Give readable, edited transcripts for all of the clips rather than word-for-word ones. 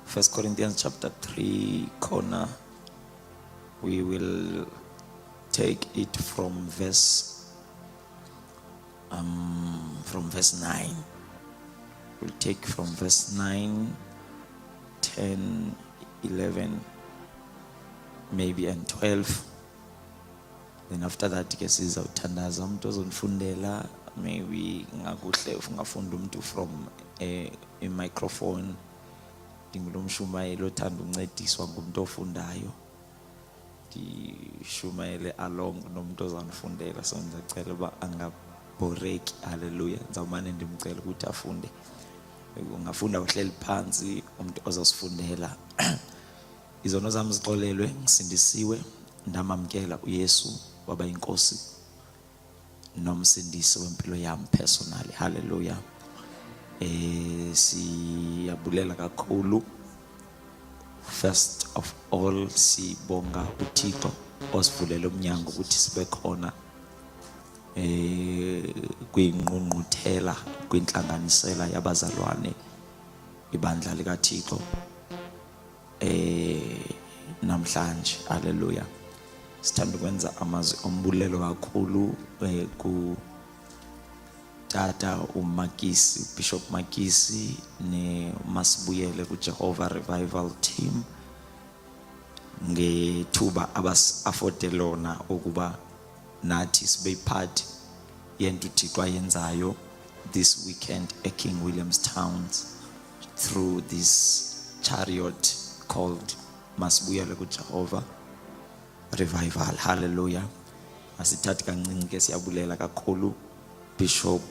1 Corinthians chapter 3 corner. We will take it from verse 9. We'll take from verse 9, 10, 11, maybe and 12. Then after that ke sizawuthandaza umuntu ozonifundela, maybe ngakuhle ungafunda umuntu from a microphone. Ndingulomshumayeli othanda uncediswa ngumuntu ofundayo. Ndishumayele along nomuntu ozanifundela, so ngizacela uba angabhoreki. Hallelujah. Ndizawumane ndimcela ukuthi afunde. Ungafunda uhleli phansi, umuntu ozosifundela. Izono zami zixolelwe, ngisindisiwe, ndamamkela uYesu waba inkosi nomsindisi wempilo yami personally. Hallelujah. Siyabulela kakhulu. First of all, sibonga uThixo osivulele umnyango ukuthi sibe khona kwingqungquthela kwinhlanganisela yabazalwane ibandla likaThixo namhlanje. Hallelujah. Sithanda ukwenza amazwi ombulelo kakhulu ku Tata uMakisi, Bishop Makisi ne Masibuyele ku Jehovah Revival Team ngethuba afotelona ukuba nathi sibe part yento uThixo ayenzayo this weekend at King Williamstown through this chariot called Masibuyele ku Jehovah Revival. Hallelujah. Asithathi kancinci ke siyabulela kakhulu Bishop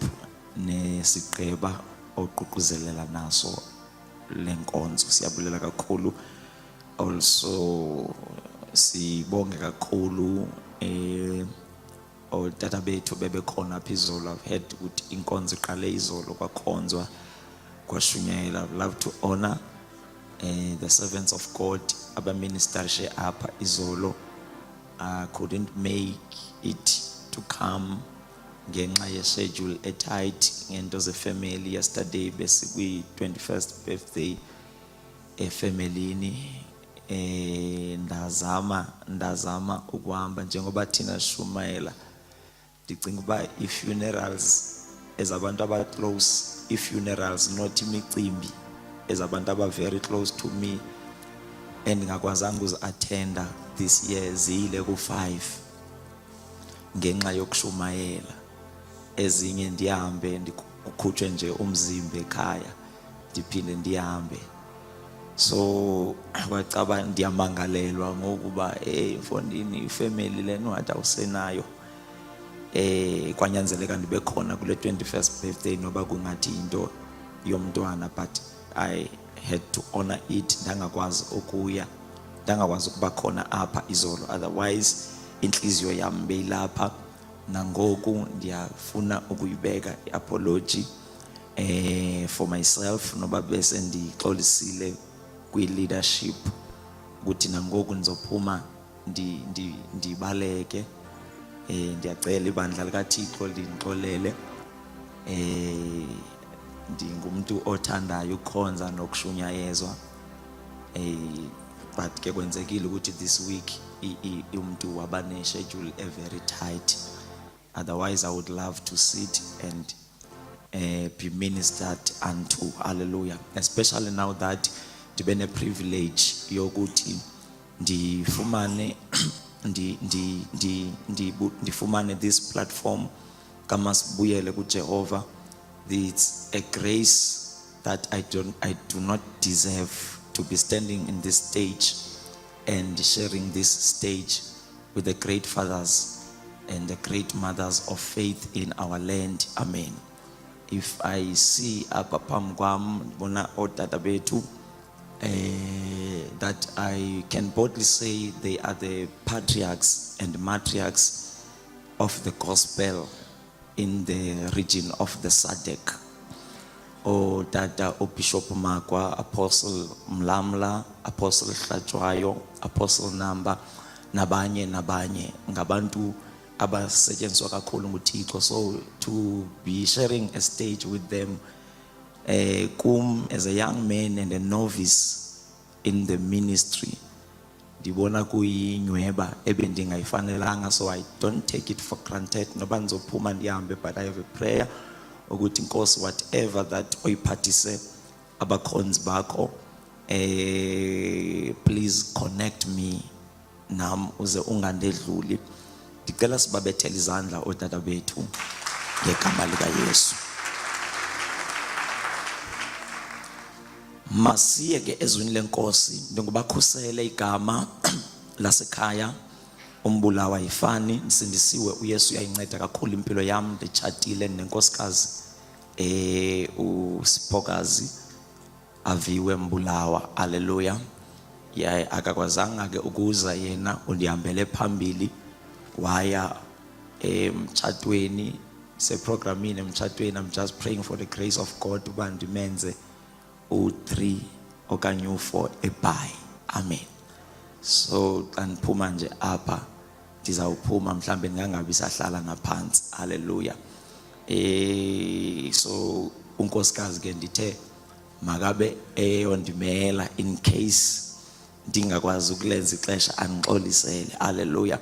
nesiqeba oququzelela naso lenkonzo. Siyabulela kakhulu. Also sibonge kakhulu otata bethu bebekhona phezulu. I've heard ukuthi inkonzo iqale izolo kwakhonzwa kwashunyayela. I'd love to honor the servants of God abaministershe apha izolo. Couldn't make it to come ngenxa ye-schedule etight ngento ze-family. Yesterday besikwi 21st birthday efamilini. Ndazama ukuhamba njengoba thina shumayela. Ndicinga uba i-funerals ezabantu aba-close, i-funerals not imicimbi ezabantu aba-very close to me endingakwazanga uzi-attenda this year ziyile ku-5 ngenxa yokushumayela. Ezinye ndihambe kukhutshwe nje umzimba ekhaya ndiphinde ndihambe. So kwacaba ndiyamangalelwa ngokuba mfondini ifamily lena wathi awusenayo. Kwanyanzeleka ndibe khona kule 21st birthday noba kungathi into yomntwana, but I had to honor it. Ndangakwazi ukuya, ndangakwazi ukuba khona apha izolo, otherwise inhliziyo yami beyilapha. Nangoku ndiyafuna ukuyibeka i-apology for myself noba bese ndixolisile kwi-leadership ukuthi nangoku ndizophuma ndibaleke. Ndiyacela ibandla likaThixo lindixolele. Ndingumuntu othandayo ukukhonza nokushunyayezwa. But ke kwenzekile ukuthi this week umuntu waba ne-schedule very tight. Otherwise I would love to sit and be ministered unto. Hallelujah. Especially now that ndibe ne privilege yokuthi ndifumane ndifumane this platform kaMasibuyele ku Jehovah. It's a grace that I do not deserve to be standing in this stage and sharing this stage with the great fathers and the great mothers of faith in our land. Amen. If I see apha phambi kwam bona otata bethu that I can boldly say they are the patriarchs and matriarchs of the gospel in the region of the SADC. Tata Bishop Makwa, Apostle Mlamla, Apostle Hlatshwayo, Apostle Namba, nabanye ngabantu abasetshenziswa kakhulu nguThixo. So to be sharing a stage with them as a young man and a novice in the ministry. Ndibona kuyinyweba ebendingayifanelanga, so I don't take it for granted. Noba ndizophuma ndihambe, but I have a prayer ukuthi Nkosi, whatever that oyiphathise abakhonzi bakho, please connect me nam uze ungandedluli. Ndicela sibabethele izandla otata bethu ngegama lika Yesu. Masiye ke ezwini lenkosi, ndingubakhusele igama lasekhaya umbulawa yifani, nisindisiwe uYesu uyayinceda kakhulu impilo yami, nditshatile nenkosikazi uSiphokazi Aviwe Mbulawa. Haleluya. Yaye akakwazanga ke ukuza yena, undihambele phambili waya emtshatweni, seprogramini emtshatweni. I'm just praying for the grace of God uba ndimenze u3 okanye u4 eBhayi. Amen. So xa ndiphuma nje apha ndizawuphuma mhlambe ndingangabi sahlala ngaphansi. Haleluya. So unkosikazi ke ndithe makabe eyondimela in case ndingakwazi ukulenza ixesha andixolisele. Haleluya.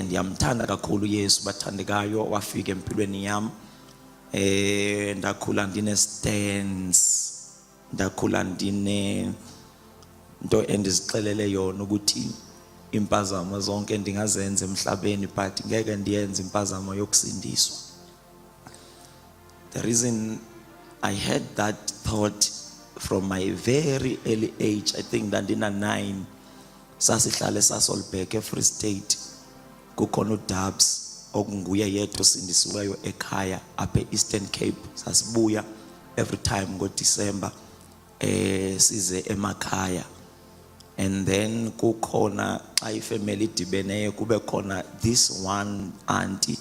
Ndiyamthanda kakhulu uYesu bathandekayo, wafika empilweni yami. Ndakhula ndine stance, ndakhula ndine nto endizixelele yona ukuthi impazamo zonke ndingazenza emhlabeni but ngeke ndiyenze impazamo yokusindiswa. The reason I had that thought from my very early age, I think ndandina 9, sasihlale sasolbhek eFree State, kukhona uDabs okunguye yedwa osindisiweyo ekhaya apha eEastern Cape. Sasibuya every time ngoDecember size emakhaya, and then kukhona xa ifamily idibene kube khona this one auntie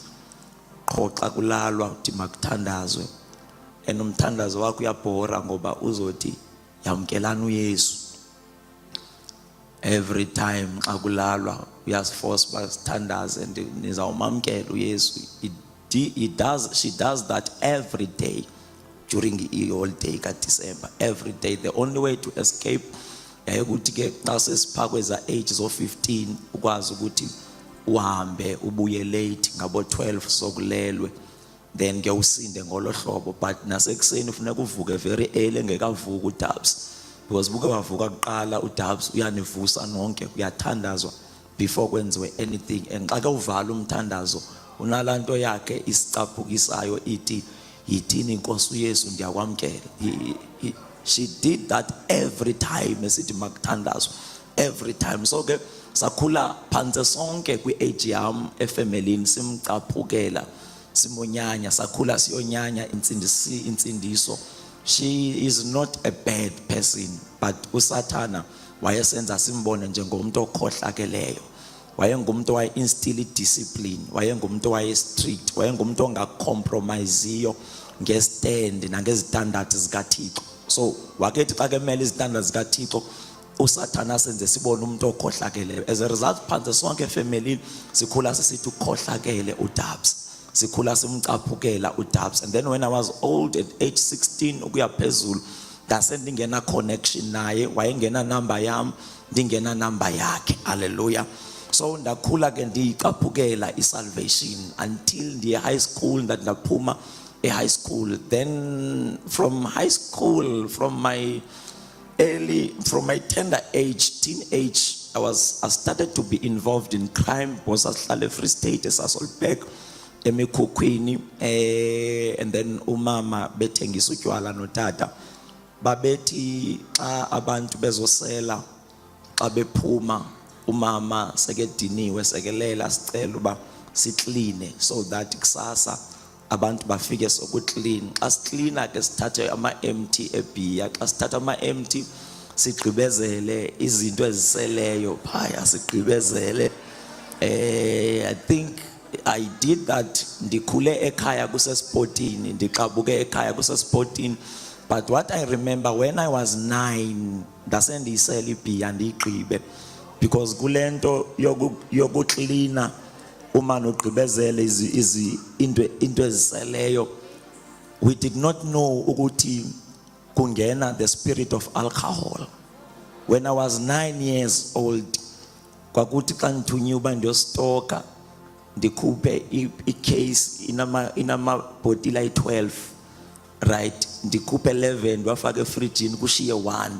qho xa kulalwa uthi makuthandazwe, and umthandazo wakho uyabhora ngoba uzothi yamkelana uYesu. Every time xa kulalwa uyasiforce basithandaze and nizawumamkela uYesu. She does that every day during the whole day ka December. Every day. The only way to escape yayokuthi ke xa sesiphakwe za age zo 15 ukwazi ukuthi uhambe ubuye late ngabo 12 sokulelwe, then ke usinde ngolo hlobo. But nasekuseni ufuneka uvuke very early ngekavuka uDabs, because buke wavuka kuqala uDabs uyanivusa nonke, uyathandazwa before kwenziwe anything. And xa ke uvala umthandazo unalanto yakhe isicaphukisayo ithi yithini inkosi uYesu ndiyakwamkela. She did that every time esithi makuthandazwa, every time. So ke sakhula phansi sonke kwi-age yam efamilini simcaphukela simonyanya, sakhula siyonyanya insindiso. She is not a bad person, but uSathana wayesenza simbone njengomuntu okhohlakeleyo. Wayengumuntu waye-instill discipline, wayengumuntu waye-strict, wayengumuntu ongacompromiseyo ngestand nangezitandard zikaThixo. So wakethi xa kemele izitandard zikaThixo uSathana senze sibone umuntu okhohlakeleyo. As a result phansi sonke efamilini sikhula sisithi ukhohlakele uDabs, sikhula simcaphukela uDabs. And then when I was old at age 16 ukuya phezulu ndase ndingena connection naye, wayengena number yam ndingena number yakhe. Hallelujah. So ndakhula ke ndiyicaphukela isalvation until ndiye high school, ndaphuma high school. Then from high school, from my tender age, teenage, I started to be involved in crime. Was asihlale Free State esasolbhek emikhukhwini, and then umama bethengisa utywala notata babethi xa abantu bezosela xa bephuma umama sekediniwe sekelela sicela uba siclean so that kusasa abantu bafike sokuclean. Xa sicleana ke sithathe ama-empty ebhiya, xa sithatha ama-empty sigqibezele izinto eziseleyo phaya sigqibezele. I think I did that. Ndikhule ekhaya kusesportini, ndiqabuke ekhaya kusesportini. But what I remember when I was 9, ndase ndiyisela ibhiya ndiyigqibe, because kulento yokucleana uma nogqibezele into eziseleyo, we did not know ukuthi kungena the spirit of alcohol. When I was 9 years old, kwakuthi xa ndithunywe uba ndiyostoka ndikhuphe i-case inamabhotile ayi-12, right, ndikhuphe 11 ndiwafake efrijini kushiye 1,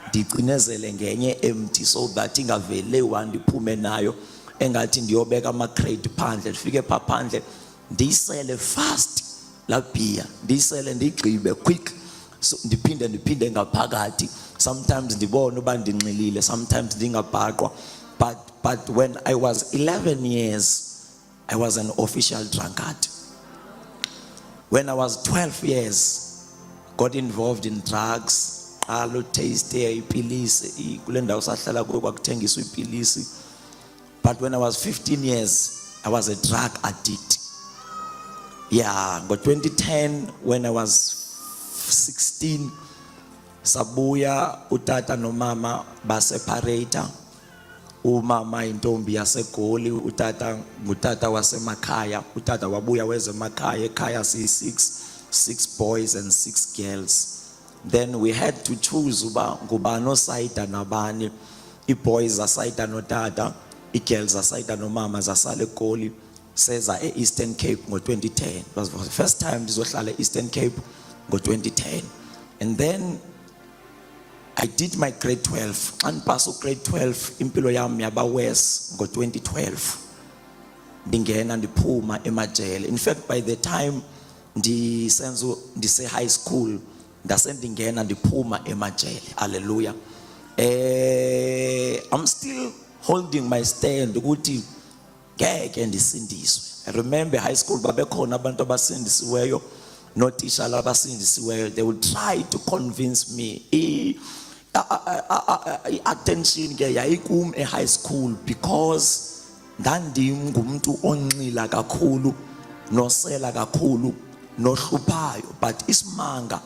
ndicinezele ngenye empty so that ingavele 1 ndiphume nayo engathi ndiyobeka ama-crate phandle, ndifike phaa phandle ndiyisele fast la beer, ndiyisele ndiyigqibe quick, so ndiphinde ngaphakathi. Sometimes ndibone uba ndinxilile, sometimes ndingabhaqwa. But when I was 11 years, I was an official drunkard. When I was 12 years, got involved in drugs. Alo taste ipilisi, kule ndawo sahlala kuyo kwakuthengiswa ipilisi. But when I was 15 years, I was a drug addict. Yeah, but 2010, when I was 16, sabuya utata no mama ba separator. Umama intombi yaseGoli, utata ngutata waseMakhaya, utata wabuya weze Makhaya, ekhaya six boys and 6 girls. Then we had to choose uba ngubani osayida nabani. I-boys asayida notata, i-girls asayida nomama, zasala eGoli, seza e-Eastern Cape ngo-2010. It was the first time ndizohlala e-Eastern Cape ngo-2010. And then I did my grade 12. And pass grade 12, impilo yami yaba worse ngo-2012. Ndingena ndiphuma emajele. In fact, by the time ndise high school, ndase ndingena ndiphuma emajele. Hallelujah. I'm still holding my stand ukuthi ngeke ndisindiswe. I remember high school babekhona abantu abasindisiweyo, notisha labasindisiweyo. They would try to convince me. Attention ke yayikum high school because ndandingumuntu onxila kakhulu, nosela kakhulu, nohluphayo, but isimanga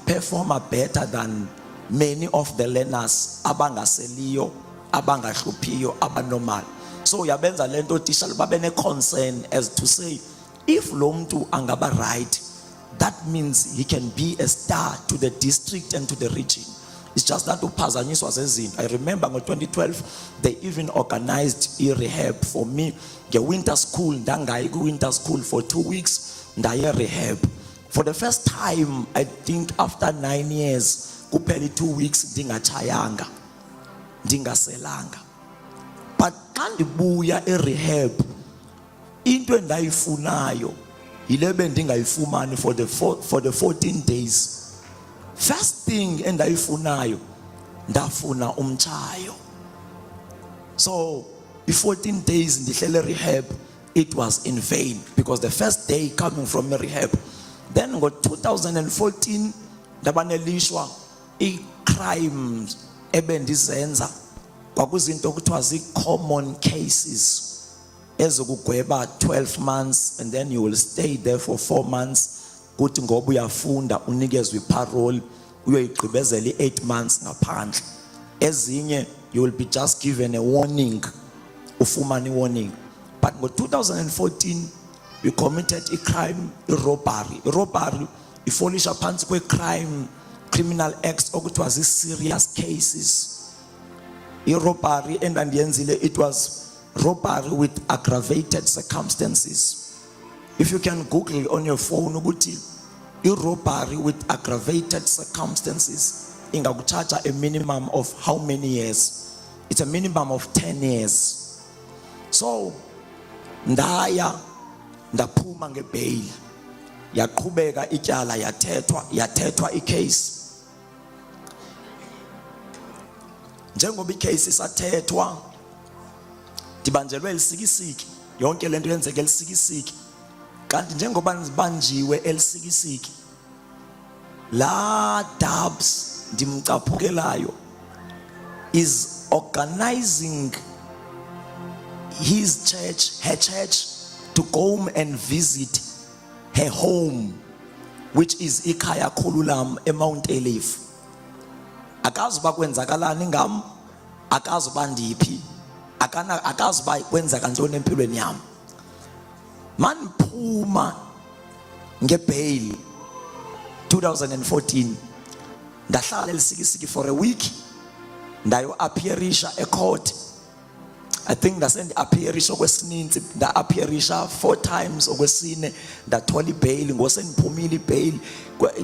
perform better than many of the learners abangaseliyo, abangahluphiyo, abanormal. So yabenza lento tisha babe ne concern as to say, if lo muntu angaba right, that means he can be a star to the district and to the region. It's just that uphazanyiswa zezinto. I remember in 2012 they even organized a rehab for me. The winter school, ndangayi winter school for 2 weeks, ndaye rehab. For the first time, I think after 9 years, kupheli 2 weeks ndingachayanga, ndingaselanga. But xa ndibuya rehab, into endayifunayo yilebe ndingayifumani for the 14 days. First thing endayifunayo ndafuna umchayo. So the 14 days ndihlele rehab, it was in vain because the first day coming from rehab, then got 2014 ndabanelishwa i-crimes ebendizenza kwakuzinto kuthiwa zi-common cases ezokugweba 12 months and then you will stay there for 4 months. Kuthi ngoba uyafunda unikezwe iparole uyoyigqibezela i-8 months ngaphandle. Ezinye you will be just given a warning, ufumane warning. But ngo-2014 we committed a crime, robbery. Robbery ifolisha phansi kwe-crime criminal acts okuthiwa zi-serious cases. I-robbery endandiyenzile, it was robbery with aggravated circumstances. If you can Google on your phone ukuthi i-robbery with aggravated circumstances ingakucharge a minimum of how many years? It's a minimum of 10 years. So ndaya ndaphuma ngebail, yaqhubeka ityala, yathethwa icase. Njengoba icase isathethwa, ndibanjelwe elisikisiki, yonke lento yenzeke elisikisiki. Kanti njengoba ngibanjiwe elisikisiki, la Dubs ndimcaphukelayo is organizing his church, her church, to go home and visit her home, which is ikhaya Khululam eMount Elif. Akazuba kwenzakalani ngam, akazuba ndiphi, akazuba kwenzeka ntoni empilweni yami. Man phuma ngebail 2014 ndahlala elisikisiki for a week ndayo appearisha ecourt. I think ndase ndi-appearisha okwesininzi, nda-appearisha 4 times okwesine, ndathola ibail. Ngosendiphumile ibail,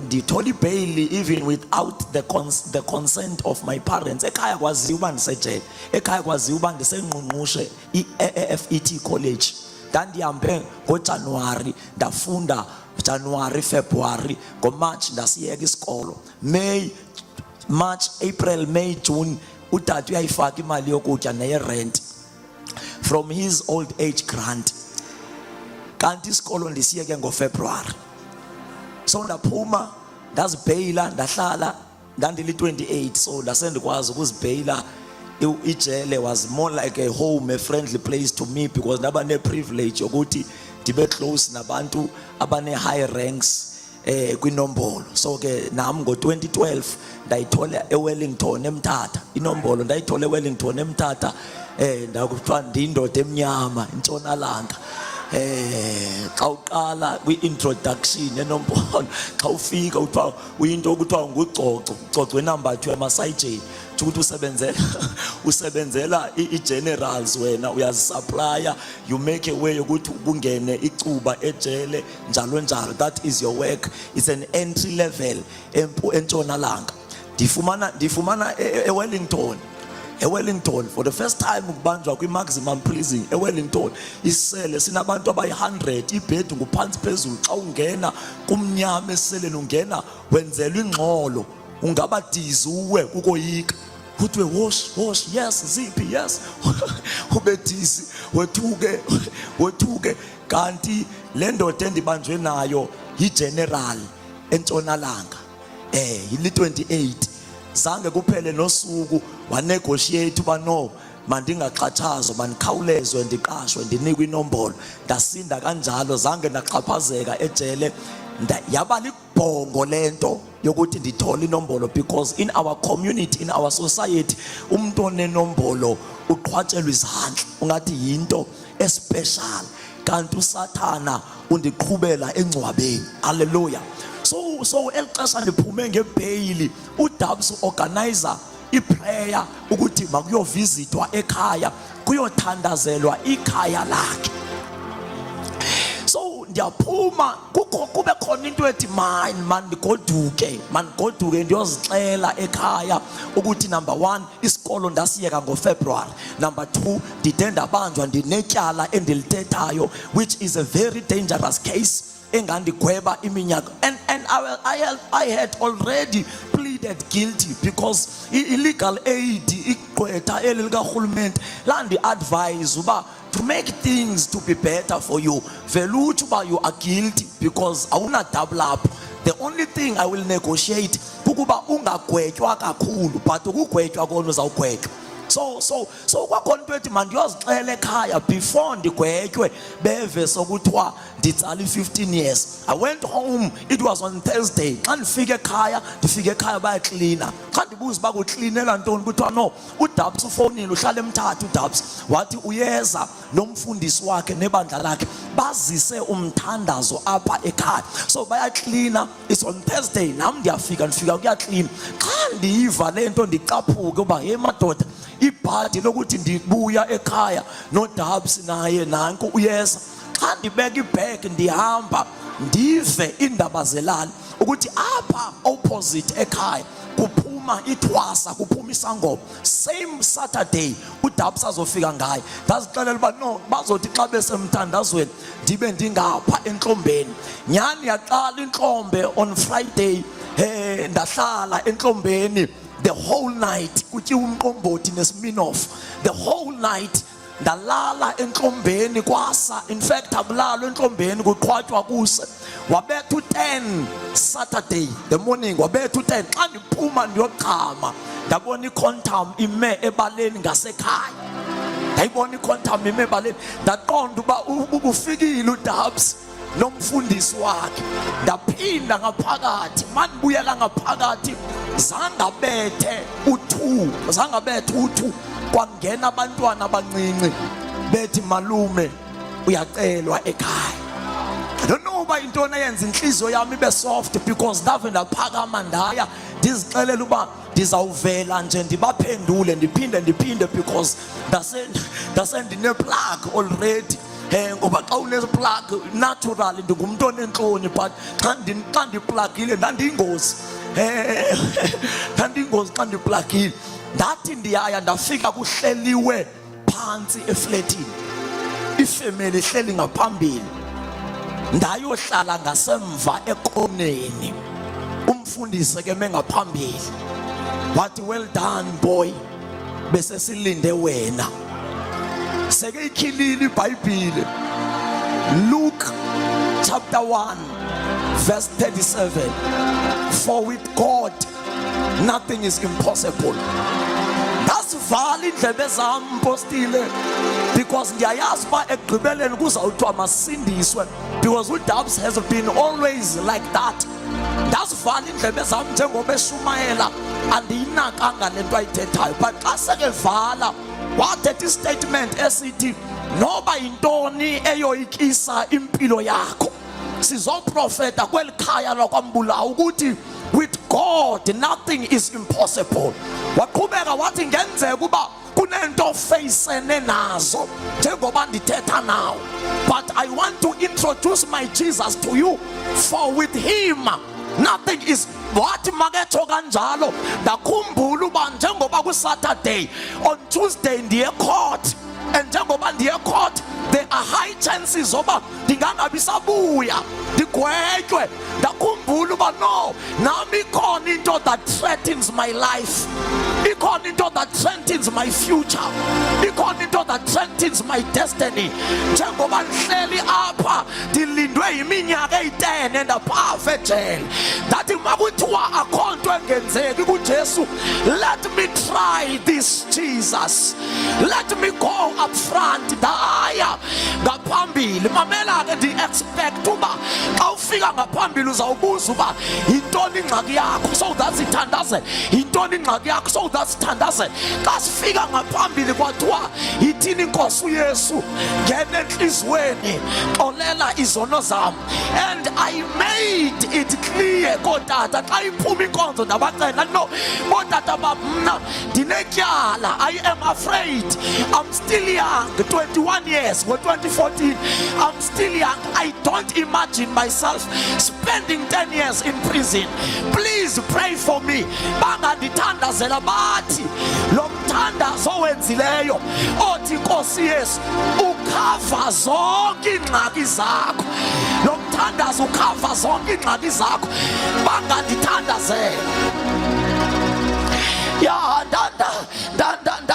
ndithola ibail even without the consent of my parents. Ekhaya kwaziwa uba ndisejele, ekhaya kwaziwa uba ndisengqungqushe i-FET college. Ndandihambe ngoJanuwari, ndafunda January, February, ngoMarch ndasiyeka isikolo. May, March, April, May, June utata uyayifaka imali yokutya neye-rent from his old age grant. Kanti isikolo ndisiyeke ngoFebruary. So ndaphuma ndazibheyila, ndahlala, ndandili-28, so ndasendikwazi ukuzibheyila. Ijele was more like a home, a friendly place to me, because ndaba ne-privilege yokuthi ndibe close nabantu abane high ranks kwinombolo. So ke nami ngo-2012 ndayithola eWellington eMthatha. Inombolo ndayithola eWellington eMthatha, ndakuthiwa ndiyindoda emnyama eNtshonalanga. Xa uqala kwi-introduction enombolo, xa ufika uthiwa uyinto okuthiwa nguGcoco. uGcoco enumber 2 emasayijeni, ukuthi usebenzela i-generals, wena uyazisupply, you make a way ukuthi kungene icuba ejele njalo njalo. That is your work. It's an entry level eNtshonalanga. Ndifumana eWellington for the first time ukubanjwa kwi-maximum prison eWellington. Isele sinabantu abayi-100, ibhedi nguphansi phezulu. Xa ungena kumnyama eseleni, ungena wenzelwa ingxolo, ungaba dizi uwe kukoyika. Kuthiwe wash, yes, ziphi, yes. Ube dizi, wethuke. Kanti le ndoda endibanjwe nayo yi-general eNtshonalanga, yili-28. Zange kuphele nosuku wanegotiate uba no, mandingaxhatshazwa, mandikhawulezwe ndiqashwe, ndinikwe inombolo. Ndasinda kanjalo, zange ndaxhaphazeka ejele. Yaba libhongo lento yokuthi ndithole inombolo, because in our community, in our society, umuntu onenombolo uqhwatshelwa izandla, ungathi yinto especial. Kanti uSathana undiqhubela engcwabeni. Hallelujah. So elixesha ndiphume ngebheyili, uDabs organizer iprayer ukuthi makuyovisitwa ekhaya, kuyothandazelwa ikhaya lakhe. So ndiyaphuma, kube khona into ethi mandigoduke ndiyozixela ekhaya ukuthi number 1, isikolo ndasiyeka ngoFebruary. Number 2, ndide ndabanjwa ndinetyala endilithethayo, which is a very dangerous case. Engandigweba iminyaka, and I had already pleaded guilty, because illegal aid igqwetha elikarhulumente landi advise uba to make things to be better for you, veluthi uba you are guilty, because awuna double up. The only thing I will negotiate kukuba ungagwetywa kakhulu, but ukugwetywa kona uzawugwetywa. So kwakhona into ethi mandiyozixela ekhaya before ndigwetywe, beve sokuthiwa nditsala 15 years. I went home, it was on Thursday. Xa ndifika ekhaya bayaklina. Xa ndibuza uba kuklinela ntoni, kuthiwa no, uDabs ufowunile, uhlala eMthatha uDabs, wathi uyeza nomfundisi wakhe nebandla lakhe bazise umthandazo apha ekhaya. So bayaklina, it's on Thursday, nam ndifika kuyaklina. Xa ndiyiva le nto ndicaphuke uba hey madoda, ibhadi lokuthi ndibuya ekhaya noDabs naye nanku uyeza. Xa ndibeka ibheg ndihamba, ndive iindaba zelali ukuthi apha opposite ekhaya kuphuma ithwasa, kuphuma isangoma. Same Saturday uDabs azofika ngayo. Ndazixelela uba no, bazothi xa besemthandazweni ndibe ndingapha eNtlombeni. Nyani yaqala intlombe on Friday, ndahlala eNtlombeni the whole night, kutyiwa umqombothi neSmirnoff. The whole night ndalala eNtlombeni kwasa. In fact abulalo eNtlombeni kuqhwatywa kuse. Wabetha u-10 Saturday the morning, wabetha u-10. Xa ndiphuma ndiyochama, ndabona iContam ime ebaleni ngasekhaya. Ndayibona iContam ime ebaleni, ndaqonda uba ubufikile uDabs nomfundisi wakhe. Ndaphinda ngaphakathi, mandibuyela ngaphakathi, zangabethe u2 kwangena abantwana abancinci bethi malume uyacelwa ekhaya. I don't know uba intoni eyenza inhliziyo yami ibe soft, because ndave ndaphakama ndaya ndizixelela uba ndizawuvela nje ndibaphendule ndiphinde because ndase ndine-plug already. Ngoba xa une-plug natural ndingumuntu onentloni, but xa ndiplugile ndandiyingozi. Ndandiyingozi xa ndiplugile. Ndathi ndiyaya ndafika kuhleliwe phansi efletini, ifemeli ihleli ngaphambili, ndayohlala ngasemva ekoneni. Umfundisi ke mengaphambili wathi, well done boy, bese silinde wena. Seke ikhilile iBhayibhile, Luke chapter 1 verse 37, for with God nothing is impossible. Ndasivala indlebe zami mpostile, because ndiyayazi uba ekugqibeleni kuzawuthiwa masindiswe, because uDabs has been always like that. Ndasivala indlebe zami njengoba eshumayela, andiyinakanga le nto ayithethayo. But xa sekevala wathetha istatement esithi, noba yintoni eyoyikisa impilo yakho, sizoprofeta kweli khaya lakwambulawa ukuthi with God nothing is impossible. Waqhubeka wathi ngenzeka uba kunento facene nazo njengoba ndithetha nawo, but I want to introduce my Jesus to you, for with him nothing is. Wathi maketsho kanjalo ndakhumbula uba njengoba kuSaturday, on Tuesday ndiye court, and njengoba ndiye court there are high chances oba ndingangabi sabuya ndigwetywe. Ndakhumbula uba no, nami ikhona into that threatens my life, ikhona into that threatens my future, ikhona into that threatens my destiny. Njengoba ndihleli apha ndilindwe yiminyaka eyi-10 ndaphafa ejele, ndathi makuthiwa akho nto engenzeki kuJesu, let me try this Jesus, let me go up front. Ndaya ngaphambili. Mamela ke ndi-expect uba xa ufika ngaphambili uzawubuza uba yintoni ingxaki yakho, so that's ithandaze, yintoni ingxaki yakho, so that's ithandaze. Xa sifika ngaphambili kwathiwa yithini inkosi uYesu, ngena entliziyweni, xolela izono zam. And I made it clear kootata xa iphuma inkonzo ndabacela, no bootata bam, mna ndinetyala, I am afraid, I'm still young, 21 years, ngo-2014, I'm still young. I don't imagine myself spending 10 years in prison. Please pray for me. Bangandithandazela bathi lo mthandazo owenzileyo othi Nkosi Yesu ukhava zonke ingxaki zakho, lo mthandazo ukhava zonke ingxaki zakho, bangandithandazela. Ya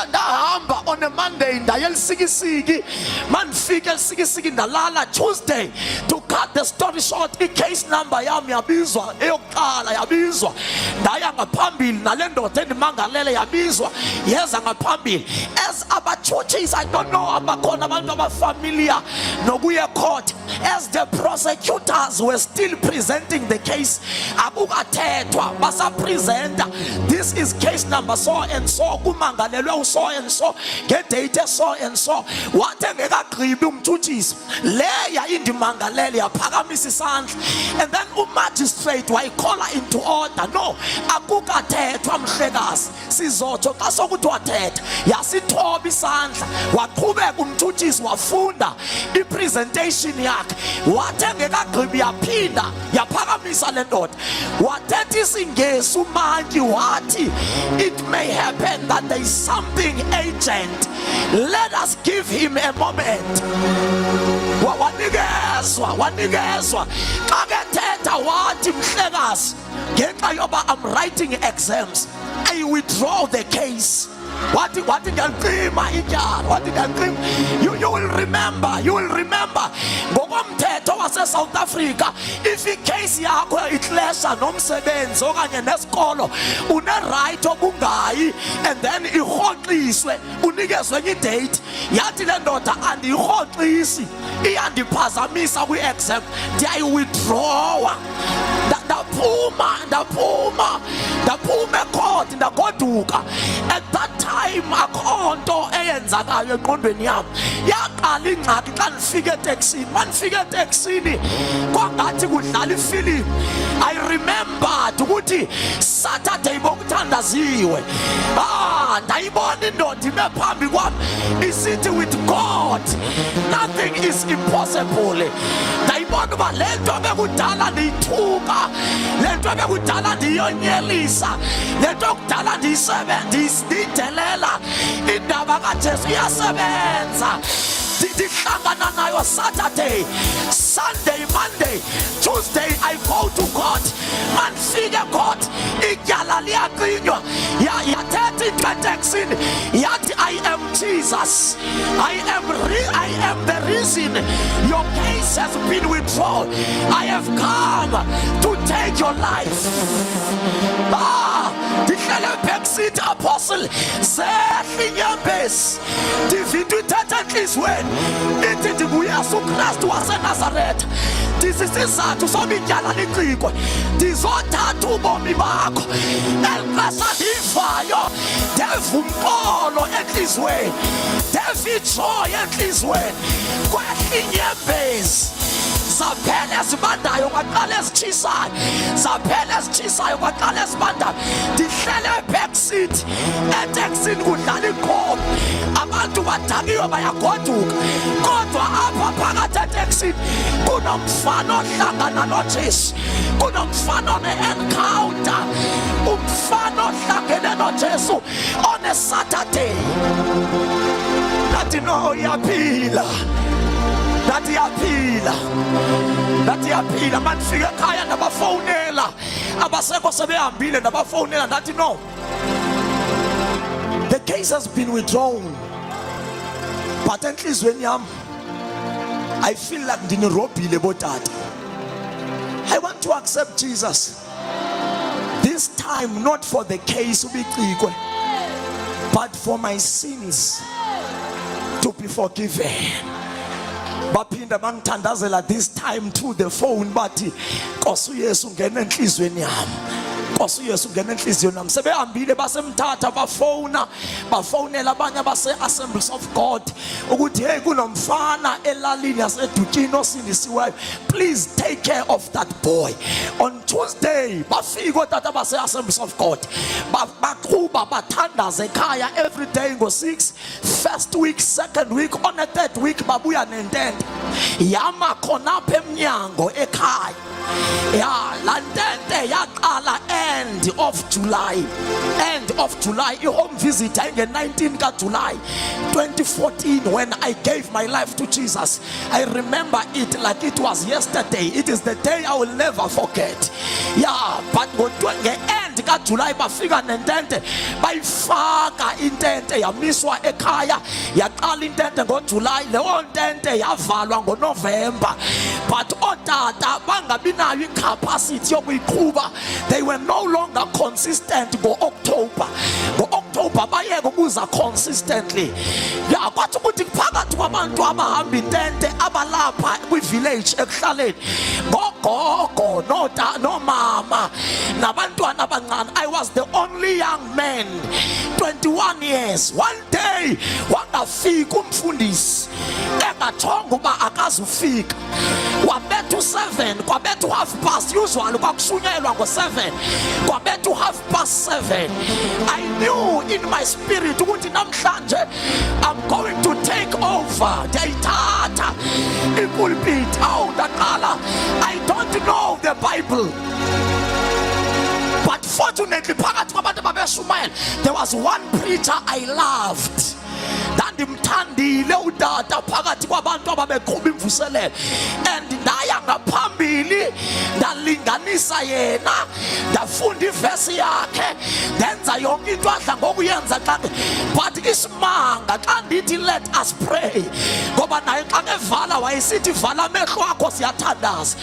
ndahamba on a Monday ndaya eLsikisiki, mandifika eLsikisiki ndalala. Tuesday, to cut the story short, i-case number yami yabizwa, eyokuqala yabizwa, ndaya ngaphambili nale ndoda endimangalele yabizwa, yeza ngaphambili. As abatshutshisi, I don't know abakhona abantu abafamiliar nokuye court, as the prosecutors were still presenting the case, akukathethwa basapresenta, this is case number so and so, kumangalelwe so and so, ngedate so and so. Wathi engekagqibi umtshutshisi, le yayindimangalele yaphakamisa isandla, and then umagistrate wayikhola into order. No, akukathethwa mhlekazi, sizotsho xa sokuthi wathetha, yasithoba isandla. Waqhubeka umtshutshisi wafunda ipresentation yakhe, wathi engekagqibi yaphinda yaphakamisa le ndoda, wathetha isingesi umanki, wathi it may happen that there is something urgent, let us give him a moment. Wanikezwa xa kethetha wathi mhlekazi, ngenxa yoba I'm writing exams, I withdraw the case. Wathi ngiyacima ityala, wathi ngiyacima. You will remember ngokomthetho wase-South Africa, if icase yakho iclasha nomsebenzi okanye nesikolo, une-right okungayi and then irhoxiswe, unikezwe enye idate. Yathi le ndoda andiyirhoxisi, iyandiphazamisa kwi-exam, ndiyayiwithdrawa. Ndaphuma ecourt, ndagoduka. At that time time akho nto eyenzakayo engqondweni yami. Yaqala ingxaki xa ndifika eteksini. Mandifika eteksini kwangathi kudlala ifilimu. I remembered ukuthi Saturday bokuthandaziwe. Ndayibona indoda ime phambi kwami isithi with God nothing is impossible. Ndayibona uba le nto bekudala ndiyithuka, le nto bekudala ndiyonyelisa, le nto kudala ndiyidelela, indaba kaJesu iyasebenza. Ndihlangana nayo Saturday, Sunday, Monday, Tuesday I go to court. Mandifike court ityala liyaqinywa. Yathetha into eteksini yathi I am Jesus, I am the reason your case has been withdrawn. I have come to take your life. Ndihlele backseat apostle zehla inyembezi ndivinto ithetha enhliziyweni ithi ndinguYesu Kristu waseNazaretha. Ndisisizathu soba ityala licikwe, ndizothatha ubomi bakho. Elixesha ndivayo ndeva umqolo enhliziyweni, ndeva ijoy enhliziyweni, kwehla inyembezi. Zaphela ezibandayo kwaqala ezitshisayo, zaphela ezitshisayo kwaqala ezibandayo. Ndihlele backseat eteksini kudlala iqhobo, abantu badakiwe bayagoduka, kodwa apha phakathi eteksini kunomfana ohlangana noJesu, kunomfana one-encounter, umfana ohlangene noJesu on a Saturday. Nathi no uyaphila, nathi yaphila. Mandifika ekhaya ndabafowunela, abasekho sebehambile ndabafowunela ndathi no, the case has been withdrawn, but enhlizweni yami I feel like ndinirobhile botata. I want to accept Jesus this time, not for the case ubicikwe, but for my sins to be forgiven. Baphinda bangithandazela this time to the phone bathi Nkosi uYesu ngena enhlizweni yami, Nkosi uYesu ngena enhlizweni yami. Sebehambile basemthatha bafonela abanye base-Assemblies of God ukuthi hey kunomfana elalini yaseDutyini osindisiweyo, please take care of that boy. On Tuesday bafika otata base-Assemblies of God baqhuba bathandaza ekhaya every day ngo-6. First week, second week, on the third week babuya nentente yama khonapha emnyango ekhaya. La ntente yaqala end of July, i-home visit ayinge-19 kaJuly 2014 when I gave my life to Jesus. I remember it like it was yesterday. It is the day I will never forget. But nge-end kaJuly bafika nentente bayifaka intente yamiswa ekhaya, yaqala intente ngoJuly, leyo ntente yavalwa ngoNovember. But otata bangabi nayo incapacity yokuyiqhuba, they were no longer consistent ngo-October bayeke ukuza consistently. Kwathi ukuthi phakathi kwabantu abahamba intente abalapha kwi-village ekuhlaleni ngogogo nomama nabantwana abancane, I was the only young man, 21 years. One day wangafika umfundisi engathonga uba akazufika, wabetha u7 kwabetha u7:30. Usually kwakushunyelwa ngo7 kwabetha u7:30. I knew in my spirit ukuthi namhlanje I'm going to take over. Ndiyayithatha ipulpit. Ndaqala, I don't know the Bible, but fortunately phakathi kwabantu babeshumayela there was one preacher I loved. Ndandimthandile utata phakathi kwabantu ababeqhuba imvuselelo, and ndaya ngaphambili ndalinganisa yena, ndafunda ivesi yakhe, ndenza yonke into adla ngokuyenza xa. But isimanga xa ndithi let us pray, ngoba naye xa evala wayesithi vala amehlo akho siyathandaza,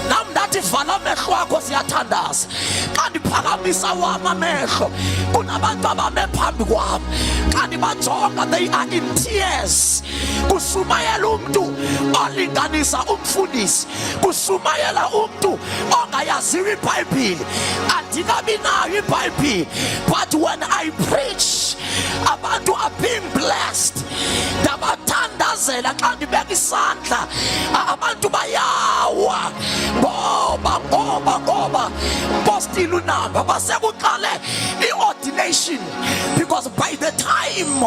nam ndathi vala amehlo akho siyathandaza. Xa ndiphakamisa wami amehlo kunabantu abame phambi kwami, xa ndibajonga they are in tears. Kusumayela umuntu olinganisa umfundisi, kusumayela umuntu ongayaziyo iBhayibhile. Andikabi nayo iBhayibhile, but when I preach abantu ndlela xa ndibeka isandla abantu bayawa ngoba postile unamba basekuqale i-ordination, because by the time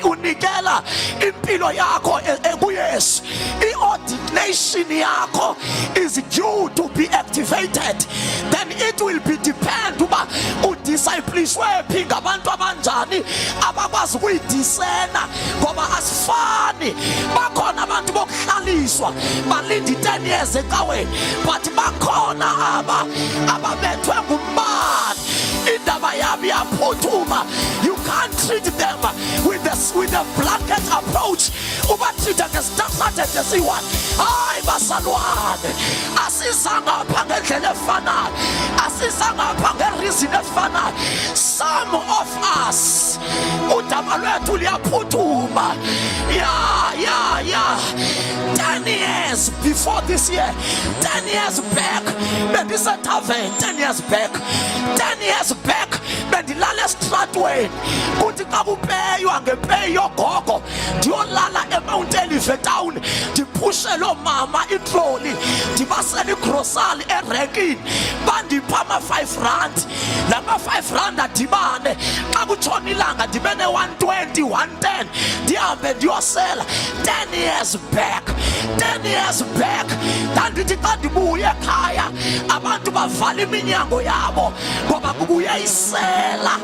unikela impilo yakho kuYesu, i-ordination yakho is due to be activated. Then it will be depend uba udisciplishwe phi ngabantu abanjani abakwazi ukuyidisena, ngoba asifani. Bakhona abantu bokuhlaliswa balinde 10 years ecaweni, but bakhona ababethwe ngumbane indaba yabo iyaphuthuma. You can't treat them with a blanket approach. Uba treat ngesithathe esiyi-1. Hayi basalwane, asizangapha ngendlela efanayo, asizangapha ngereason efanayo. Some of us udaba lwethu liyaphuthuma. Yeah. 10 years before this year, 10 years back, bendisethaveni. 10 years back, 10 years back, bendilala esitratweni. Kuthi xa kupeywa ngepeyi yogogo ndiyolala eMount Olivet Town, ndiphushe loo mama itroli, ndibasela igrosali erenkini, bandipha ama-R5. Lama-R5 adibane, xa kutshona ilanga ndibe ne-120, 110, ndihambe ndiyosela. 10 years back, 10 years back, ndandithi xa ndibuye ekhaya abantu bavala iminyango yabo ngoba kubuye isela,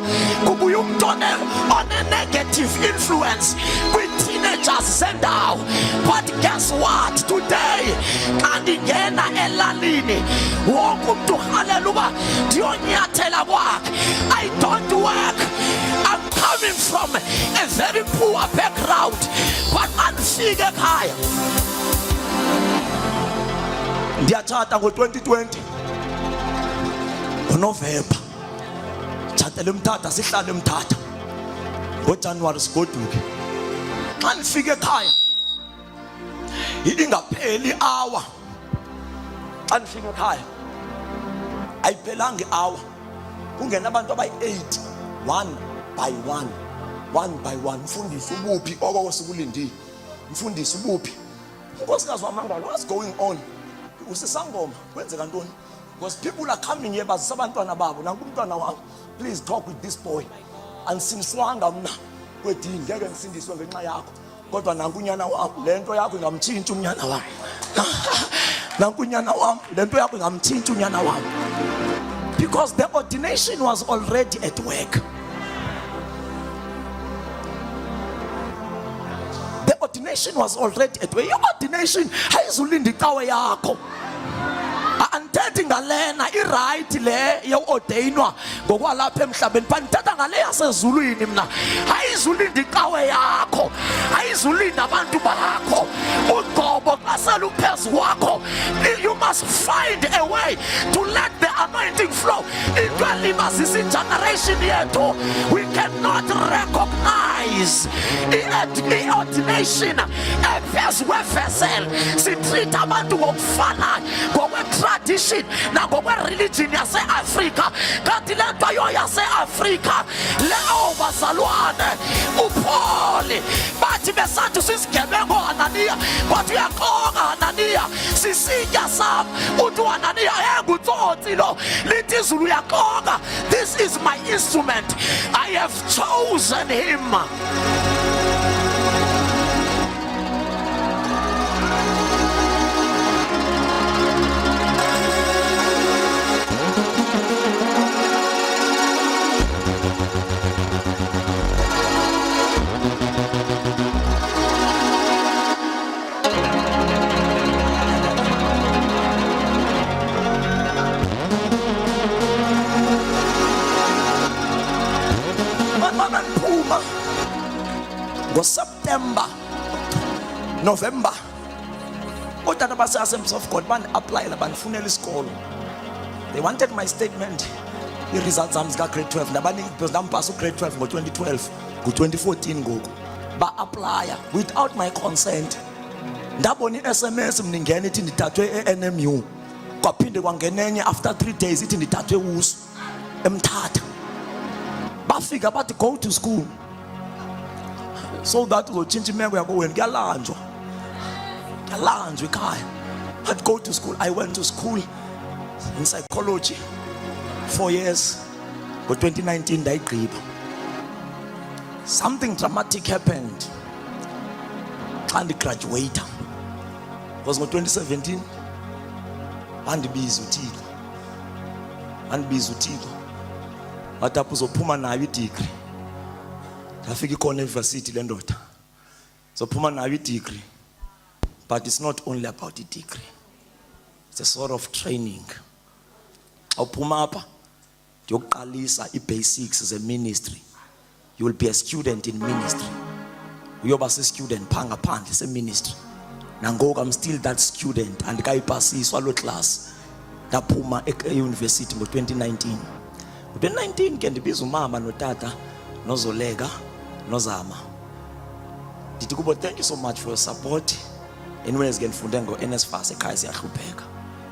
kubuye umntu one-negative influence kwii-teenagers zendawo. But guess what? Today xa ndingena elalini wonke umntu urhalela uba ndiyonyathela kwakhe. I don't work. I'm coming from a very poor background, but andifike ekhaya. Ndiyatshata ngo-2020 ngoNovemba, tshatele eMthatha, sihlale eMthatha. NgoJanuwari sigoduke. Xa ndifike ekhaya ingapheli hour. Xa ndifike ekhaya ayiphelanga i-hour kungena abantu abayi-8, one by one. Mfundisi ubuphi okoko sikulindile, mfundisi ubuphi. Unkosikazi wamangalo, what's going on? Usisangoma, kwenzeka ntoni? Because people are coming here bazisa abantwana babo. Nanku umntwana wami, please talk with this boy. Ansiniswanga mna kwedini, ngeke ngisindiswe ngenxa yakho. Kodwa nanku unyana wami, lento yakho ingamthinta unyana wami. Nanku unyana wami, lento yakho ingamthinta unyana wami. Because the ordination was already at work. The ordination was already at work. Your ordination hayizulinda icawe yakho. Andithethi ngalena i-right le yoordainwa ngokwalapha emhlabeni, but ndithetha ngale yasezulwini mna. Hayizulinda icawe yakho, hayizulinda abantu bakho. Ugqobo xa seluphezu kwakho, you must find a way to let the anointing flow. Into elibazisa igeneration yethu, we cannot recognize i-ordination ephezu kwevessel. Sitreat abantu ngokufanayo ngokwe-tradition nangokwe-religion yase-Afrika. Kanti le nto yo yase-Afrika leyo bazalwane, uPaul bathi besathi sisigebengo Hananiya, bathi uyaxoka Hananiya, sisitya sam. Uthi uHananiya engutsotsi lo, lithi izulu uyaxoka. This is my instrument, I have chosen him. September, November, otata base Assemblies of God bani-aplayela bandifunela isikolo. They wanted my statement, i-results zam zika-grade 12. Ndabanika because ndampasa u-grade 12 ngo-2012, ngo-2014 ngoku. Ba-aplaya without my consent. Ndabona i-SMS mningena ithi ndithathwe e-NMU. Kwaphinde kwangenenye after 3 days ithi ndithathwe usu eMthatha. Bafika bathi go to school, so that uzotshintsha imeko yakho wena kuyalanjwa. Ngiyalanjwa ekhaya. I'd go to school. I went to school in psychology 4 years. But 2019 ndayigqiba. Something dramatic happened xa ndigraduate. Because ngo-2017 wandibiza uThixo. Wathi apho uzophuma nayo i-degree. Ndafika ikhona e-university le ndoda. Uzophuma nayo i-degree. But it's not only about the degree. It's a sort of training. Awuphuma apha ndiyokuqalisa i-basics ze-ministry. You will be a student in ministry. Uyoba se-student phaa ngaphandle se-ministry. Nangoku I'm still that student and kayipasiswa lo class. Ndaphuma e-university ngo-2019. Ngo-2019 ke ndibiza umama notata noZoleka noZama. Ndithi kubo, thank you so much for your support. Anyways ke ndifunde ngo-NSFAS ekhaya siyahlupheka.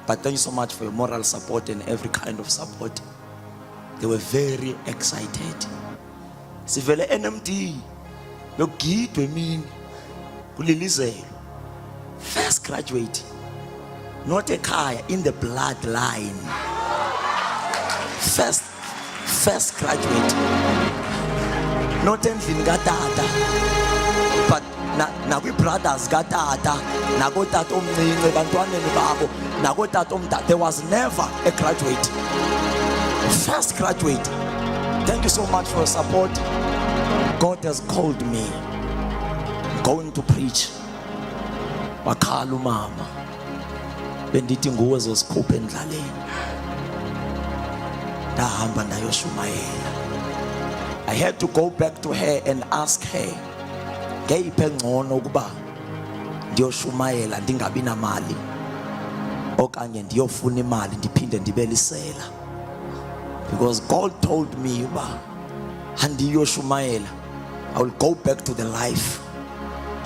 But thank you so much for your moral support and every kind of support. They were very excited. Sivele NMD nogidwe emini kulilizelo. First graduate, not ekhaya, in the bloodline. First graduate, not endlini katata, but nakwi-brothers katata, nakotata omncinci ebantwaneni babo, nakotata omdala. There was never a graduate. First graduate. Thank you so much for your support. God has called me. I'm going to preach. Wakhala umama bendithi nguwe zosikhupha endlaleni. Ndahamba ndayoshumayela. I had to go back to her and ask her, ngeyiphe ngcono ukuba ndiyoshumayela ndingabi namali okanye ndiyofuna imali ndiphinde ndibelisela? Because God told me uba andiyoshumayela, I will go back to the life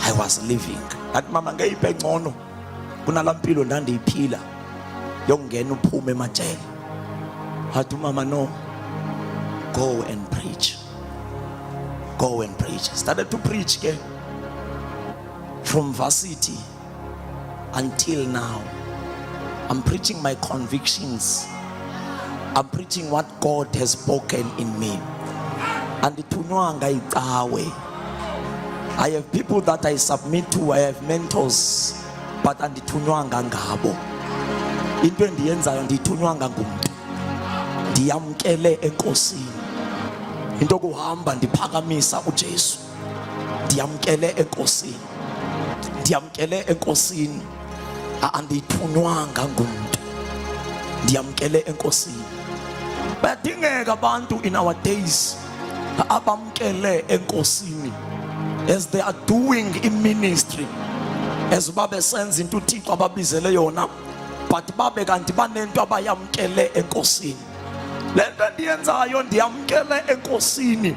I was living. Athi mama, ngeyiphe ngcono kunalampilo ndandiyiphila yokungena uphume emajele. Athi mama, no, go and preach. Go and preach. Started to preach ke from varsity until now. I'm preaching my convictions. I'm preaching what God has spoken in me. And ithunywa icawe. I have people that I submit to. I have mentors, but andithunywa ngabo. Into endiyenzayo ndithunywa ngumntu. Ndiyamkele enkosini. Into kuhamba ndiphakamisa uJesu. Ndiyamkele enkosini. Ndiyamkele enkosini. Andithunywanga ngumntu. Ndiyamkele enkosini. Bayadingeka abantu in our days abamkele enkosini as they are doing in ministry, as babe senza into uThixo ababizele yona, but babe kanti banento abayamkele enkosini. Lento endiyenzayo ndiyamkele enkosini,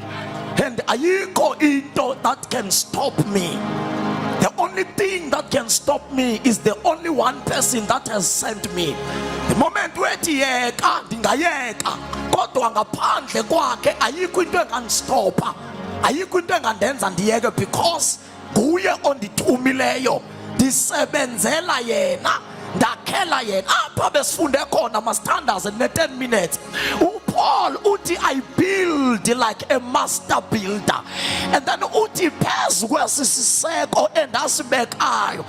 and ayikho into that can stop me. The only thing that can stop me is the only one person that has sent me. The moment wethi yeka ndingayeka, kodwa ngaphandle kwakhe ayikho into engandistopa, ayikho into engandenza ndiyeke, because nguye ondithumileyo, ndisebenzela yena, ndakhela yena. Apha besifunde khona masithandaze ne-10 minutes. Paul uthi I build like a master builder, and then uthi phezu kwesisiseko endasibekayo,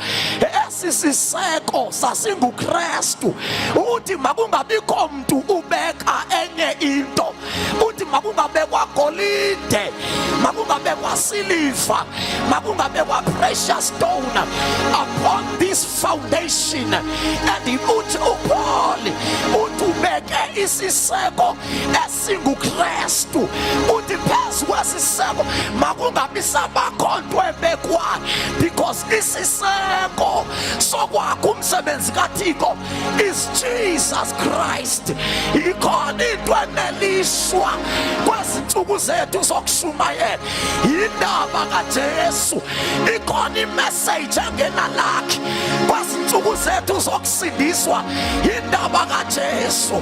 esisiseko sasinguKristu. Uthi makungabikho mntu ubeka enye into. Uthi makungabekwa golide, makungabekwa siliva, makungabekwa precious stone upon this foundation. And uthi uPaul uthi ubeke isiseko esinguKristu. Uthi phezu kwesiseko makungabi sabakho ebekwayo, because isiseko sokwakha umsebenzi kaThixo is Jesus Christ. Ikhona into enelishwa kwezinsuku zethu zokushumayela, indaba kaJesu. Ikhona imessage engena lakhe kwezinsuku zethu zokusindiswa, indaba kaJesu.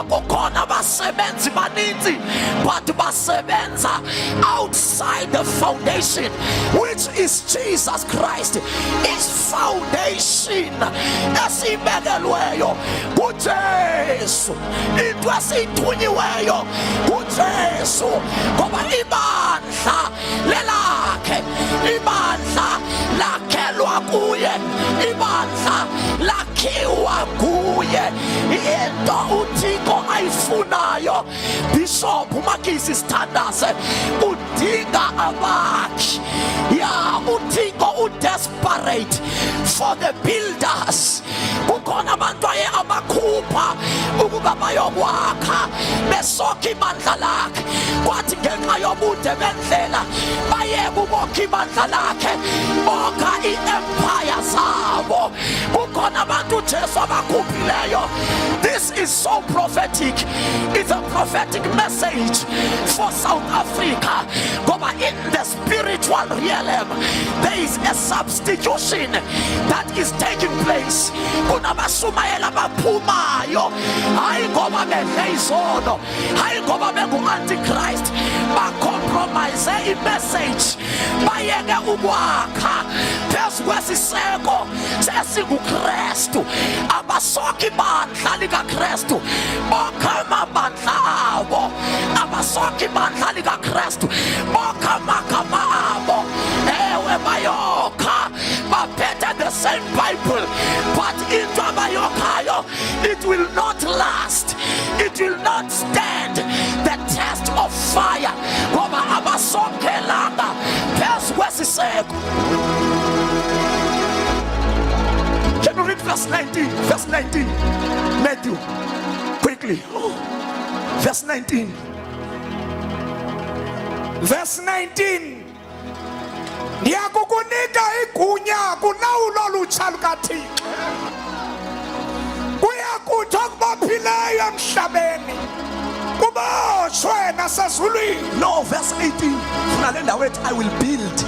Kukhona abasebenzi baninzi but basebenza outside the foundation, which is Jesus Christ. Is foundation esibekelweyo kuJesu, into esithunyiweyo kuJesu, ngoba ibandla lelakhe, ibandla lakhelwa kuye, ibandla lakhiwa kuye. Into uThixo ayifunayo, Bishop Makisi Sithandaze, udinga abakhi. Ya uThixo desperate for the builders. Kukhona abantu abakhupha ukuba bayokwakha besokha ibandla lakhe, kwathi ngenxa yobude bendlela bayeke ukokha ibandla lakhe, bokha i-empire zabo. Kukhona abantu uJesu abakhuphileyo. This is so prophetic. It's a prophetic message for South Africa. Ngoba in the spiritual realm there is a substitution that is taking place. Kunabashumayela baphumayo, hayi ngoba bedle izono, hayi ngoba bengu-antichrist, bacompromise i-message, bayeke ukwakha phezu kwesiseko sesinguKristu. Abasokha ibandla likaKristu, bokha amabandla abo. Abasokha ibandla likaKristu, bokha amagama abo. Ewe bayokha, baphethe the same Bible, but into abayokhayo, it will not last, it will not stand the test of fire, ngoba abasokhelanga phezu kwesiseko. Can you read verse 19? Verse 19. Matthew. Quickly. Verse 19. Verse 19. Ndiyakukunika igunya kulawulo olutsha lukaThixo. Kuyakuthi okubaphileyo emhlabeni kubotshwe nasezulwini. No, verse 18. Funalenda wait, I will build.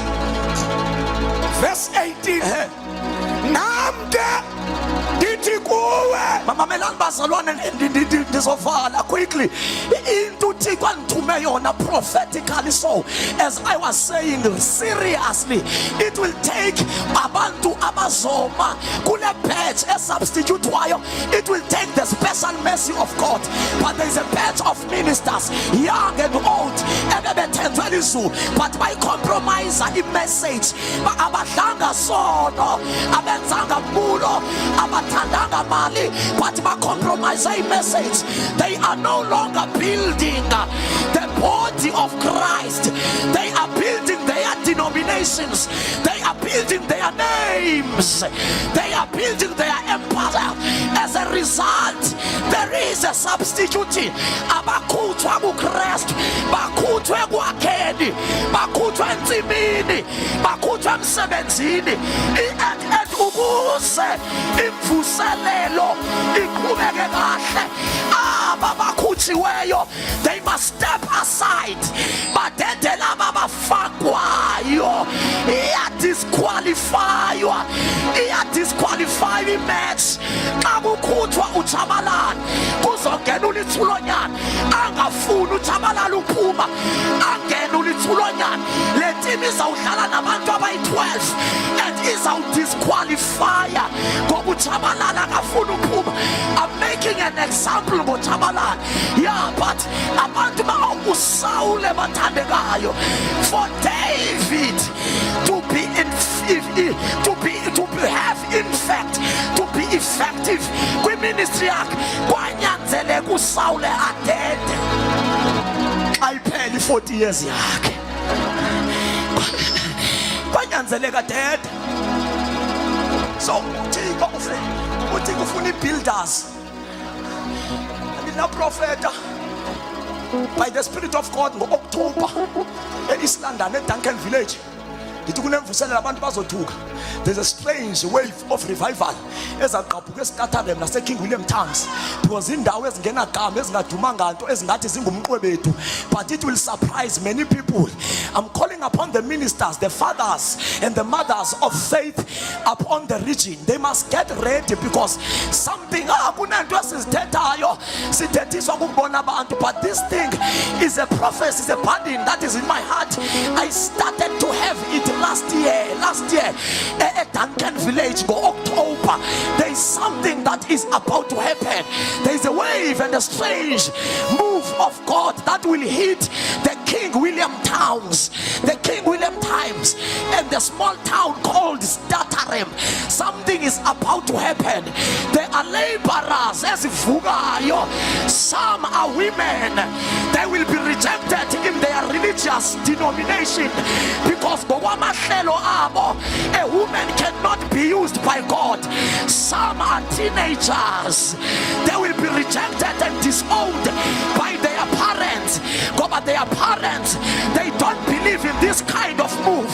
Verse 18. Namke ndithi kuwe. Mamamelani bazalwane, ndizovala quickly. Into uThixo andithume yona prophetically, so as I was saying, seriously, it will take abantu abazoma kule batch esubstitutewayo. It will take the special mercy of God, but there is a batch of ministers, young and old, but by compromise i-message, abadlanga sono, abenzanga mulo, abathandanga mali, but by compromise i-message, they are no longer building the body of Christ. They are building their denominations, they are building their names, they are building their empire. As a result, there is a substitute. Abakhutshwa kuKristu, bakhutshwe kwakheni, bakhutshwe entsimini, bakhutshwe emsebenzini. And ukuze imvuselelo iqhubeke kahle, aba bakhutshiweyo, they must step aside. Badedela abafakwayo, iyadisqualifywa, iyadisqualify imatch. Xa kukhutshwa uJabalala, kuzongena uLithulonyana, angafuni uJabalala uphuma, angena uLithulonyana. Le team izawudlala nabantu abayi-12 and izawudisqualifya ngoba uJabalala akafuni uphuma. I'm making an example ngoJabalala. Yeah, but abantu uSawule bathandekayo, for David to have impact, to be effective kwiministry yakhe, kwanyanzeleka uSawule adede. Ayipheli 40 years yakhe, kwanyanzeleka adede. So uThixo ufuna i-builders. Andinaprofeta by the Spirit of God ngo-October e-East London, eDuncan Village. Ndithi kunemvuselelo abantu bazothuka. There's a strange wave of revival ezaqaphuka eStatardem naseKing William Towns, because indawo ezingenagama ezingadumanga nto ezingathi zingumnqwebethu, but it will surprise many people. I'm calling upon the ministers, the fathers and the mothers of faith upon the region. They must get ready, because something kunento esizithethayo sithethiswa kukubona abantu, but this thing is a prophecy, is a burden that is in my heart. I started to have it last year at Duncan Village, go October. There is something that is about to happen. There is a wave and a strange move of God that will hit the King William Towns, the King William Times, and the small town called Stutterham. Something is about to happen. There are laborers as Fugayo. Some are women. They will be rejected in their religious denomination, because a woman cannot be used by God. Some are teenagers. They will be rejected and disowned by their parents. But their parents, they don't believe in this kind of move.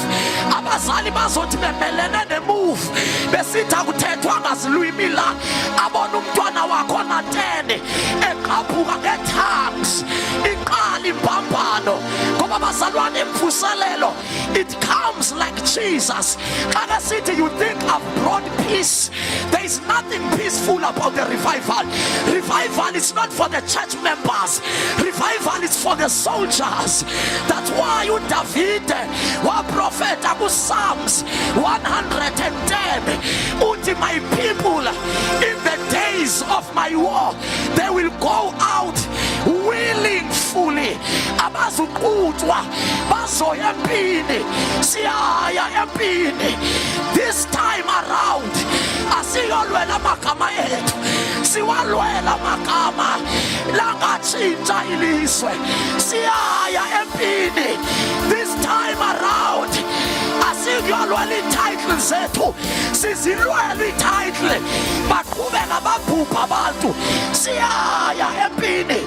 Abazali bazothi bemelene nemove besitha kuthethwa ngazilwimi la abona umntwana wakho na 10 eqhaphuka ngetanks iqala imbambano ngoba bazalwane emvuselelo. It comes like Jesus. Kana sithi you think I've brought peace. There is nothing peaceful about the revival. Revival is not for the church members. Revival is for the soldiers. That's why you David wa prophet ku Psalms 110 uthi my people in the days of my war they will go out willingly. Abazuqutwa bazoya empini, siyaya empini. This time around asiyolwela magama ethu, siwalwela magama langatshintsha ilizwe. Siyaya empini. This time around asiyolwela ititle zethu, sizilwela ititle. Baqhubeka babhubha abantu, siyaya empini.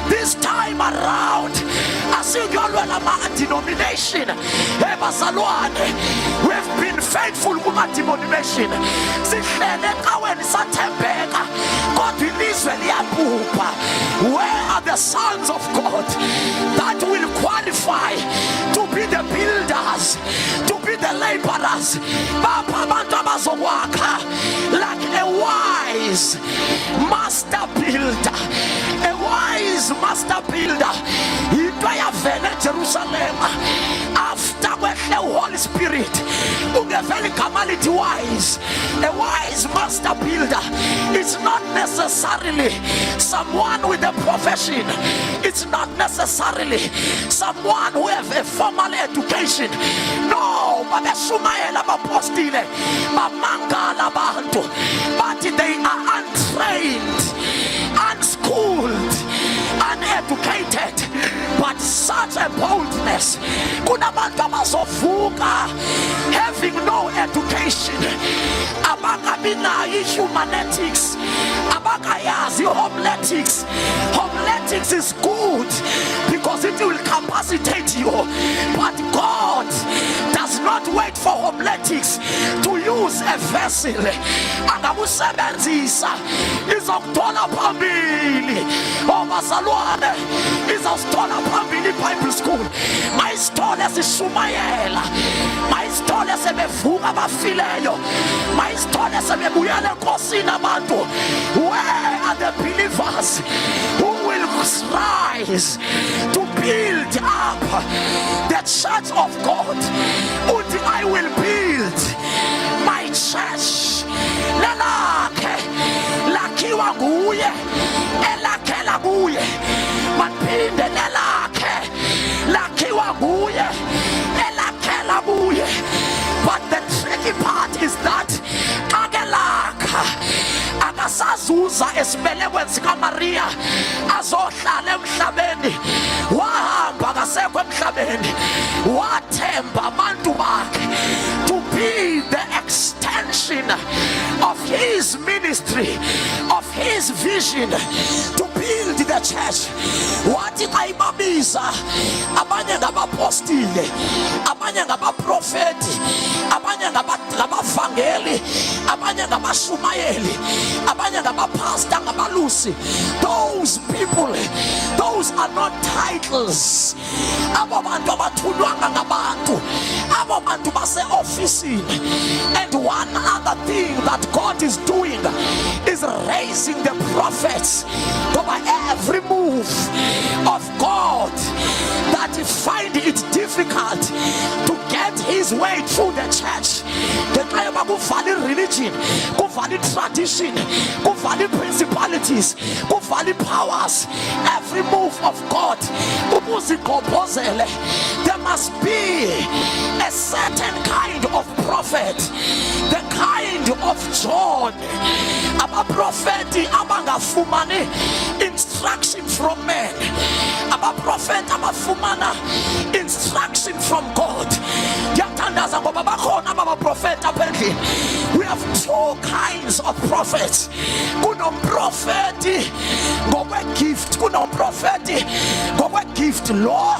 This time around asiyolwela ama-denomination. Bazalwane, we've been faithful kuma-denomination. Sihlele ecaweni sathembeka, kodwa ilizwe liyabhubha. Where are the sons of God that will qualify to be the builders, to be the laborers? Bapha abantu abazokwakha like a wise master builder. A wise master builder. Into yavela eJerusalem after kwehle uHoly Spirit. Ungevela igama lithi wise. A wise master builder. It's not necessarily someone with a profession. It's not necessarily someone who have a formal education. No, babeshumayela bapostile bamangala abantu, but they are untrained, unschooled, uneducated, but such a boldness. Kunabantu abazovuka having no education, abangabinayo humanetics, abakayazi homiletics. Homiletics is good because it will capacitate you, but God does not wait for homiletics to use a vessel. Angakusebenzisa izokuthola phambili. Bazalwane, izawusithola phambili Bible school. Mayisithole sishumayela, mayisithole sebevuka abafileyo, mayisithole sebebuyela enkosini abantu. Where are the believers who will rise to build up the church of God? Uthi I will build my church. Lelakhe lakhiwa nguye, elakhela kuye. Maphinde lelakhe lakhiwa nguye, elakhela kuye. But the tricky part is that akelakha akasazuza esibelekweni sikaMaria azohlala emhlabeni. Wahamba akasekho emhlabeni, wathemba abantu bakhe to be the extension of his ministry, of his his vision to build the church. Wathi xa ibabiza, abanye ngabapostile, abanye ngabaprofeti, abanye ngabavangeli, abanye ngabashumayeli, abanye ngabapasta, ngabalusi. Those people, those are not titles. Abo bantu abathulwanga ngabantu, abo bantu base-ofisini. And one other thing that God is doing is raising the prophets. Over every move of God that he find it difficult to get his way through the church. Ngenxa yoba kuvale religion, kuvale tradition, kuvale principalities, kuvale powers. Every move of God, ukuziqophozele, there must be a certain kind of prophet, the kind of John. Abaprofeti abangafumani instruction from men, abaprofeti abafumana instruction from God. Ngiyathandaza ngoba bakhona abaprofeti apha endlini. We have two kinds of prophets. Kunomprofeti ngokwe-gift, kunomprofeti ngokwe-gift. Lo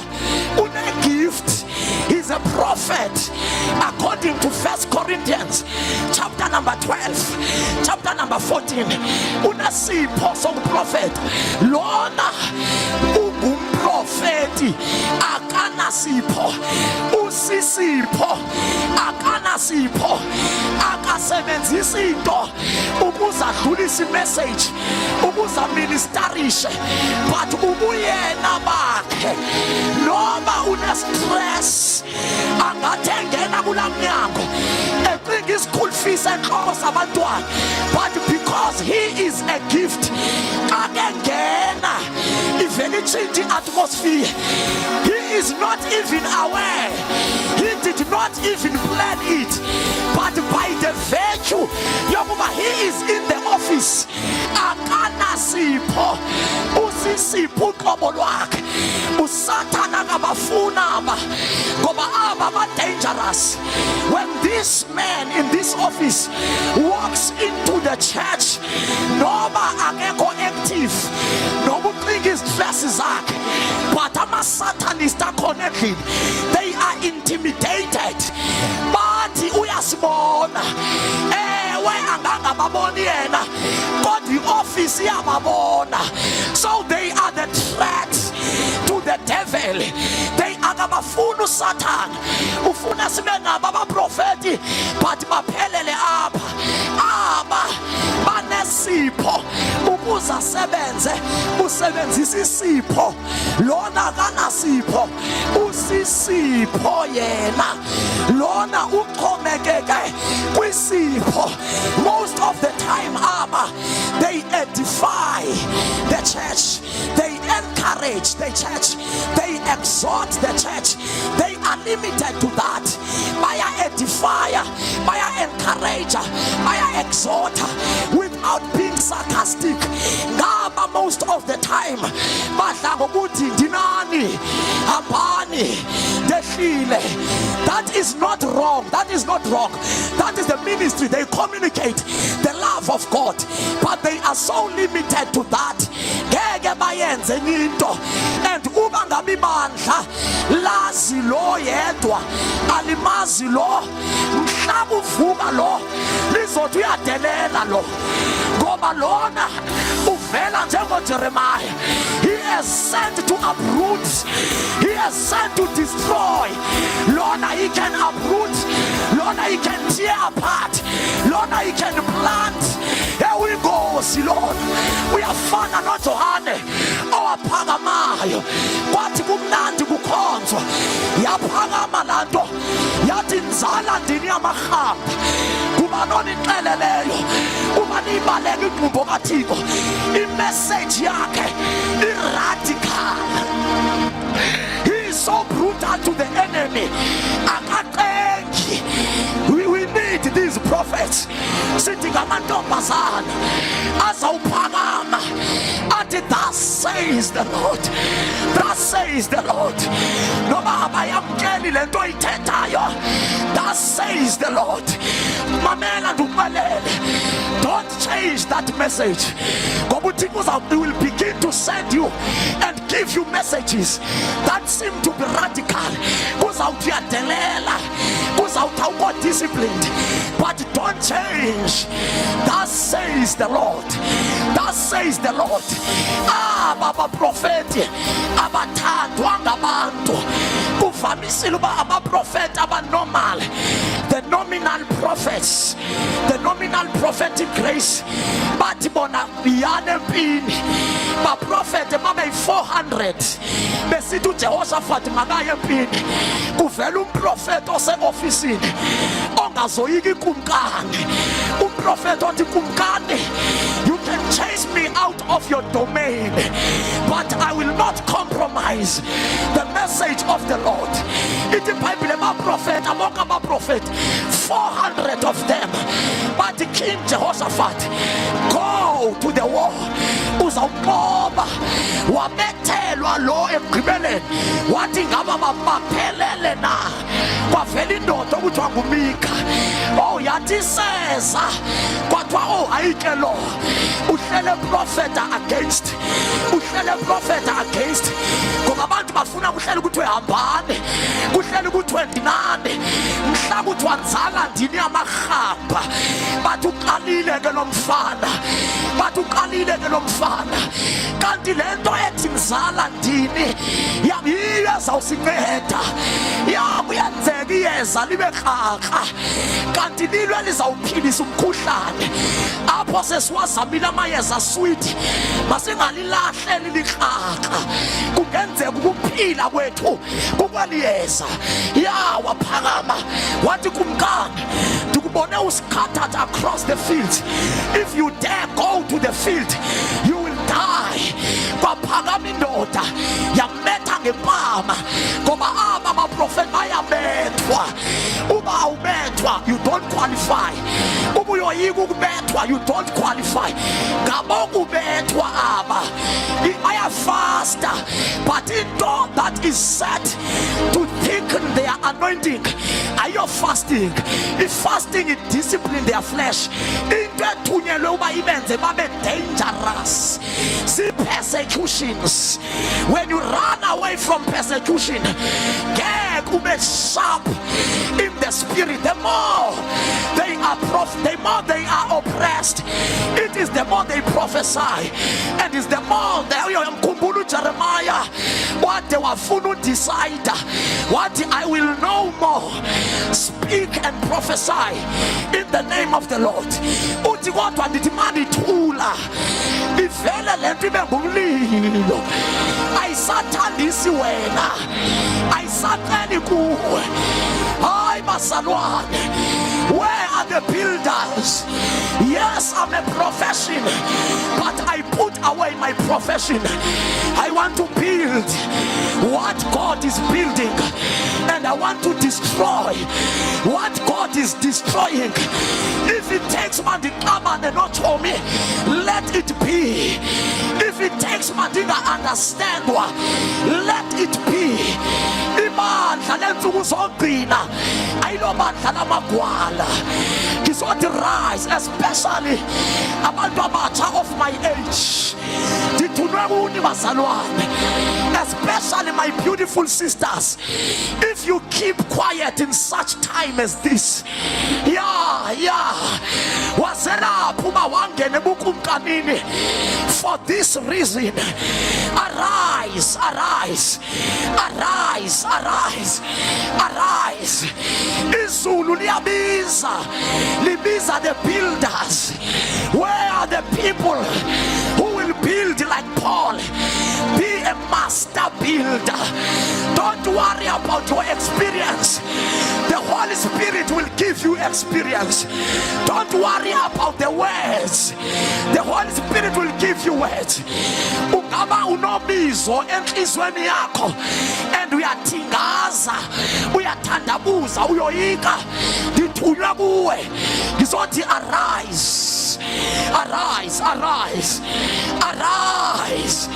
une-gift, he's a prophet according to 1 Corinthians chapter number 12, chapter number 14. Unesipho sokuprofeta. Lona ungumprofeti akanasipho, usisipho akanasipho, akasebenzisa into ukuze adlulise imessage, ukuze aministerishe, but ubuyena bakhe noma une-stress angathi engena kula mnyango ecinga i-school fees enhloko zabantwana, but because he is a gift, akengena ivele itshintshe i-atmosphere. He is not even aware, he did not even plan it, but by the virtue yokuba he is in the office, akanasipho, usisipho uqobo lwakhe. Usathana kabafuna aba ngoba aba ba-dangerous. When this man in this office walks into the church, noma akekho active, noma ucinga izihlesi zakhe, but ama-satanist akhona endlini, they are intimidated. Bathi uyasibona, ewe angangababoni yena, kodwa i-office iyababona. So they are the threat to the devil. They akabafuna uSatan, ufuna sibe ngaba abaprofeti but baphelele apha. Aba banesipho ukuze asebenze, usebenzisa isipho. Lona kanasipho, usisipho yena. Lona uxhomekeke kwisipho. Most of the time aba, they edify the church, they encourage the church, they exhort the church. They are limited to that. Baya edifier, baya encourager, baya exhorter, without being sarcastic. Ngaba most of the time badla ngokuthi ndinani, hambani, dehlile. That is not wrong. That is not wrong. That is the ministry. They communicate the love of God, but they are so limited to that. Ngeke bayenze into. And uba ngabi bandla lazi lo yedwa, alimazi lo, mhla uvuka lo, lizothi uyadelela lo, ngoba lona uvela njengoJeremiah. He has sent to uproot, he has sent to destroy. Lona he can uproot, Lona he can tear apart, Lona he can plant. Here we go, Lord. Uyafana noJohane owaphakamayo, kwathi kumnandi kukhonzwa, yaphakama lanto, yathi nzala ndini yamahamba. Kuba nonixeleleyo, uma nibaleka inkqubo kaThixo, imessage yakhe iradical. He is so brutal to the enemy. We need these prophets sitting amantombazana azawuphakama athi thus Thus says the Lord. Thus says the Lord. Noma abayamkeli lento oyithethayo. Thus says the Lord. Mamela ndumalele. Don't change that message. He will begin to send you and give you messages that seem to be radical. Disciplined, but don't change. Thus says the Lord. Thus says the Lord. Baba prophet, abathandwa ngabantu. Kuvamisile uba abaprofeti abanormal, the nominal prophets, the nominal prophetic grace, bathi bona biyane empini. Baprofeti babe 400 besithi uJehoshaphat makaye empini. Kuvela umprofeti ose-ofisini ongazoyiki kumkani. Umprofeti othi kumkani, you can chase me out of your domain, but I will not compromise the message of the Lord. It is Bible prophet among our prophet, 400 of them. But the King Jehoshaphat, go to the war. Uzawuqoba wabethelwa lo emgqibeleni wathi ngaba baphelele na kwavela indoda okuthiwa nguMika. Yathi seza kwathiwa ayike lo uhlele prophet against, uhlele prophet against, ngoba abantu bafuna kuhlele ukuthi uhambane, kuhlele ukuthi wendinane, mhla kuthi wanzala ndini yamahamba. Bathi uqalile ke lo mfana, bathi uqalile ke lo mfana, kanti lento ethi mzala ndini yiyo ezawusinceda. Kuyenzeka iyeza libe kraka, kanti lilo elizawuphilisa umkhuhlane. Apho sesiwazamile amayeza sweet, masingalilahleli likraka. Kungenzeka ukuphila kwethu kukweliyeza. Waphakama wathi kumkani, ndikubone uskattered across the field. If you dare go to the field, you will die. Kwaphakama indoda yametha ngempama, ngoba aba prophet bayabethwa. Uba awubethwa, you don't qualify. Uba uyoyika ukubethwa, you don't qualify. Ngabo kubethwa aba bayafasta, but into that is set to thicken their anointing. Are you fasting? If fasting is discipline their flesh, into ethunyelwe uba ibenze babe dangerous. See persecutions. When you run away from persecution, get ube sharp in the spirit. The more they are oppressed, it is the more they prophesy, and it's the more they mkhumbula Jeremiah what they were to decide what I will no more speak and prophesy in the name of the Lord. Uthi kodwa ndithi manithula ivele lento ibe ngumlilo. Ayisathandisi wena, ayisaqeli kuwe. Hayi bazalwane, where are the builders? Yes, I'm a profession, but I put away my profession. I want to build what God is building, and I want to destroy what God is destroying. If it takes Mandikama and not for me, let it be. If it takes Mandinga understand, let it be. Ibandla lensuku zogcina ayilobandla lamagwala. Ngizothi rise, especially abantu abatsha of my age. Ndithunwe kuni bazalwane, especially my beautiful sisters. If you keep quiet in such time as this, wazelapha uba wangene bukumkanini. For this reason, arise, arise, arise, arise, arise. Izulu liyabiza, libiza the builders. Where are the people who will build like Paul? Be a master builder. Don't worry about your experience. The Holy Spirit will give you experience. Don't worry about the words. The Holy Spirit will give you words. Ungaba unobizo enhlizweni yakho and uyathingaza, uyathandabuza, uyoyika. Ngithunywa kuwe ngizothi arise, Arise, arise, arise,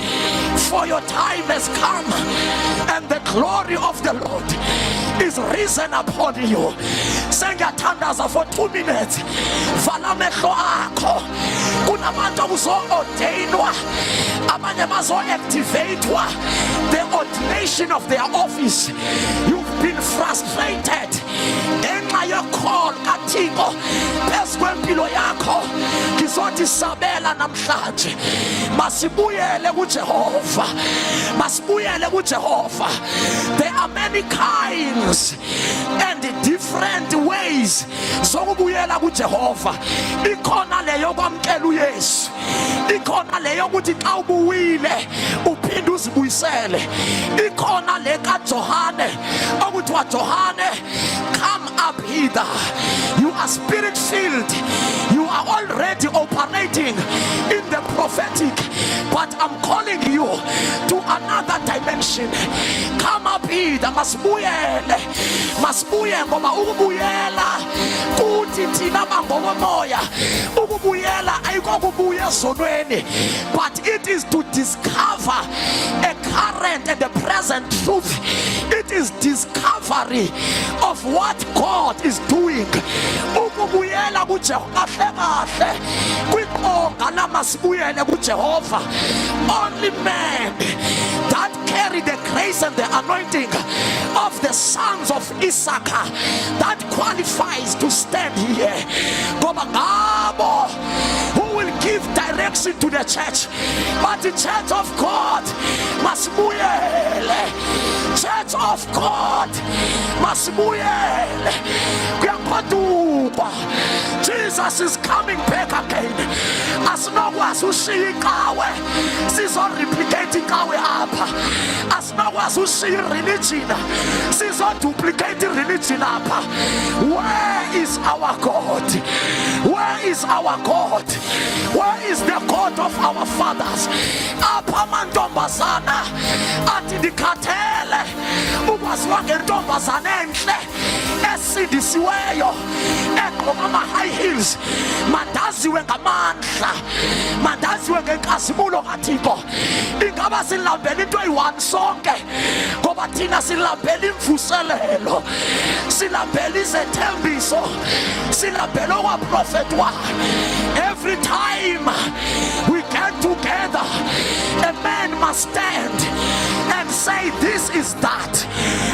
for your time has come, and the glory of the Lord is risen upon you. Sengathandaza for 2 minutes. Vala amehlo akho. Kunabantu okuzo-ordainwa, abanye bazo-activatwa the ordination of their office. You've been frustrated ngenxa ye-call kaThixo phezu kwempilo yakho. Ngizothi sabela namhlanje, masibuyele kuJehova, masibuyele kuJehova. There are many kinds and different ways zokubuyela kuJehova. Ikhona leyo kwamkela uYesu, ikhona leyo ukuthi xa ubuwile uphinde uzibuyisele, ikhona le kaJohane ukuthi waJohane, come up hither. You are spirit filled, you are already operating in the prophetic, but I'm calling you to another dimension. Come up hither. Masibuyele, masibuye, ngoba ukubuyela kuthi thina bangokomoya, ukubuyela ayikokubuya ezonweni, but it is to discover a current and the present truth. It is discovery of what God is doing. Ukubuyela kuJehova kahle kwiqonga lamasibuyele kuJehova. Only man that carry the grace and the anointing of the sons of Issachar that qualifies to stand here. Ngoba ngabo who will give direction to the church. But the church of God masibuyele, church of God masibuyele. Kuyaphaduka, Jesus is coming back again. Asinokwazi ushiya inkawe sizo-replicate inkawe apha, asinokwazi ushiya ireligion sizo-duplicate ireligion apha. Where is our God? Where is our God? Where is the God of our fathers? Apha amantombazana athi ndikhathele ukwaziwa ngentombazana enhle esindisiweyo egqoka ama-high heels. Mandaziwe ngamandla, mandaziwe ngenkazimulo kaThixo. Ingaba silambela into eyi-one sonke, ngoba thina silambela imvuselelo, silambela izethembiso, silambela okwaprofetwa. Every time we get together, a man must stand and say, this is that.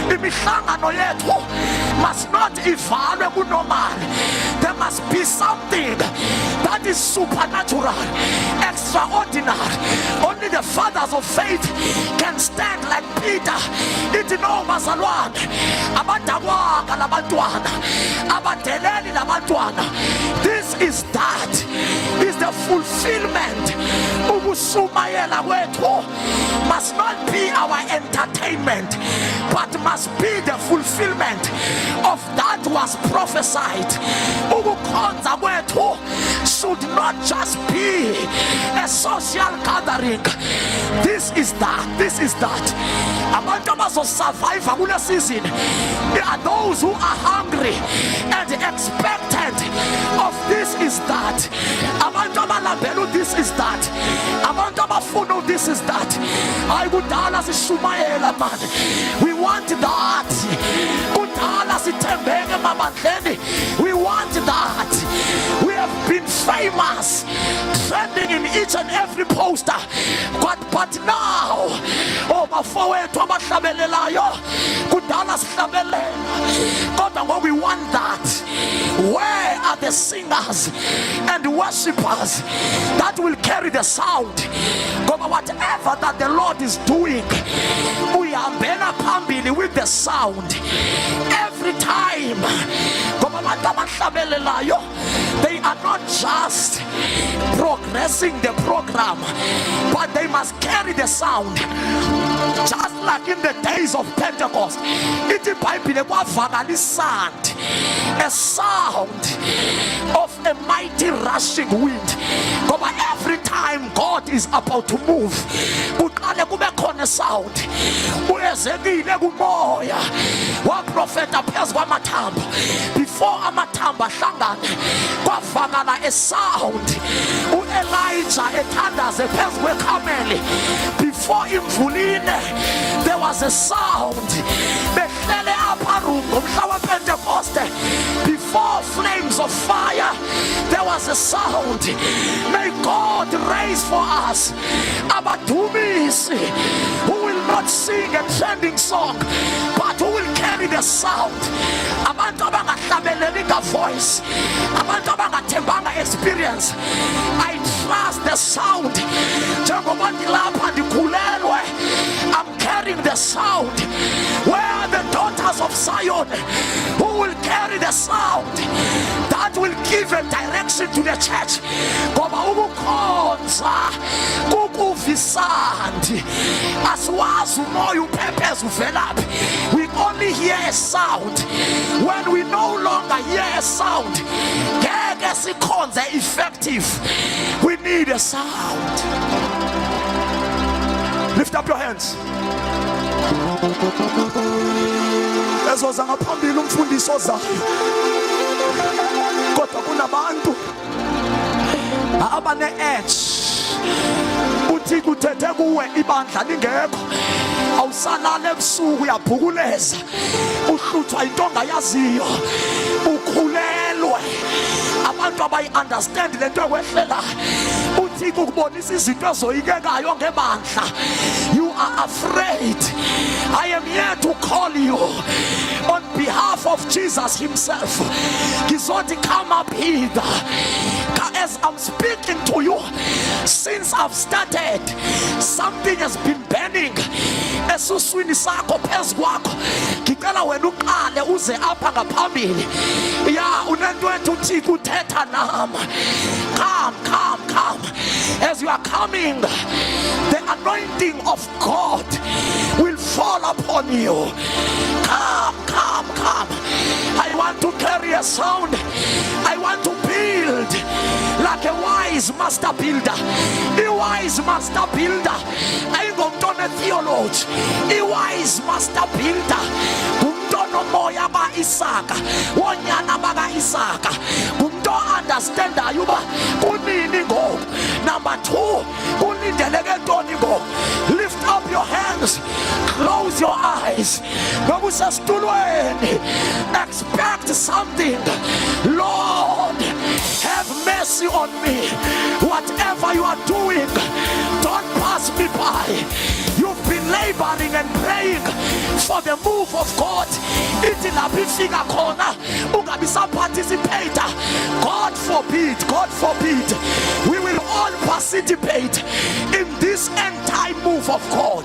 Imihlangano yethu must not ivalwe kunormal. There must be something that is supernatural, extraordinary. Only the fathers of faith can stand like Peter. Ithi no bazalwane, abadakwanga labantwana, abadeleli labantwana. This is that, is the fulfillment. Ukusumayela kwethu must not be our entertainment, but must be the fulfillment of that was prophesied. Ukukhonza kwethu should not just be a social gathering. This is that, this is that. Abantu abazosurvive kule season, there are those who are hungry and expectant of this is that. Abantu abalambela this is that. Abantu abafuna this is that. Hayi kudala sishumayela man. We want that. Kudala sithembeke mabandleni. We want that. We have been famous, trending in each and every poster. But now, oh bafowethu abahlabelelayo, kudala sihlabelela. Kodwa ngoba we want that. Where are the singers and worshippers that will carry the sound? Ngoba whatever that the Lord is doing, uyahambela phambili with the sound every time. Ngoba abantu abahlabelelayo, they are not just progressing the program, but they must carry the sound. Just like in the days of Pentecost, ithi iBhayibhile kwavakala isandi, a sound of a mighty rushing wind. Ngoba every time God is about to move, kuqale kube khona sound. uEzekile kumoya waprofeta phezu kwamathambo. Before amathambo ahlangane, kwavakala a sound Elijah ethandaze phezu kwekameli. Before imvulile, there was a sound. Behlele upper room ngomhla waPentecoste. Before flames of fire, there was a sound. May God raise for us abadumisi who will not sing a trending song, but who will carry the sound. Abantu abangahlabeleli voice, abantu abangathembanga experience. I trust the sound. Njengoba ndilapha ndikhulelwe, I'm carrying the sound. Where are the daughters of Zion who will carry the sound that will give a direction to the church? Ngoba ukukhonza kukuvisandi, asiwazi umoya uphepheza uvelaphi. We only hear a sound. When we no longer hear a sound, ngeke sikhonze effective. We need a sound. Lift up your hands. Ezoza ngaphambili umfundisi ozayo, kodwa kunabantu abane-edge. Uthi kuthethe kuwe ibandla lingekho, awusalala ebusuku uyabhukuleza, uhluthwa into ongayaziyo, ukhulelwe. Abantu abayi-understand lento ekwehlelayo. Uthi kukubonisa izinto ezoyikekayo ngebandla. You are afraid. I am here to call you on behalf of Jesus himself. Gizondi, come up hither. As I'm speaking to you, since I've started, something has been burning esuswini sakho phezu kwakho. Ngicela wena uqale uze apha ngaphambili. Ya unento ethi kuthetha nama. Come. As you are coming, the anointing of God will fall upon you. Come. I want to carry a sound. I want to build like a wise master builder. A wise master builder. Ayingomntwana theology. A wise master builder. Ngumntwana moya ba Isaka. Wonyana baka Isaka. Ngumntwana understandayo uba kunini ngoku. Number 2, kulindeleke ntoni ngoku. Lift up your hands. Close your eyes. Ngokusesitulweni. Expect something. Lord, have mercy on me. Whatever you are doing, don't pass me by. You've been laboring and praying for the move of God. Ithi lapho ifika khona ungabisa participate. God forbid. We will all participate in this end time move of God.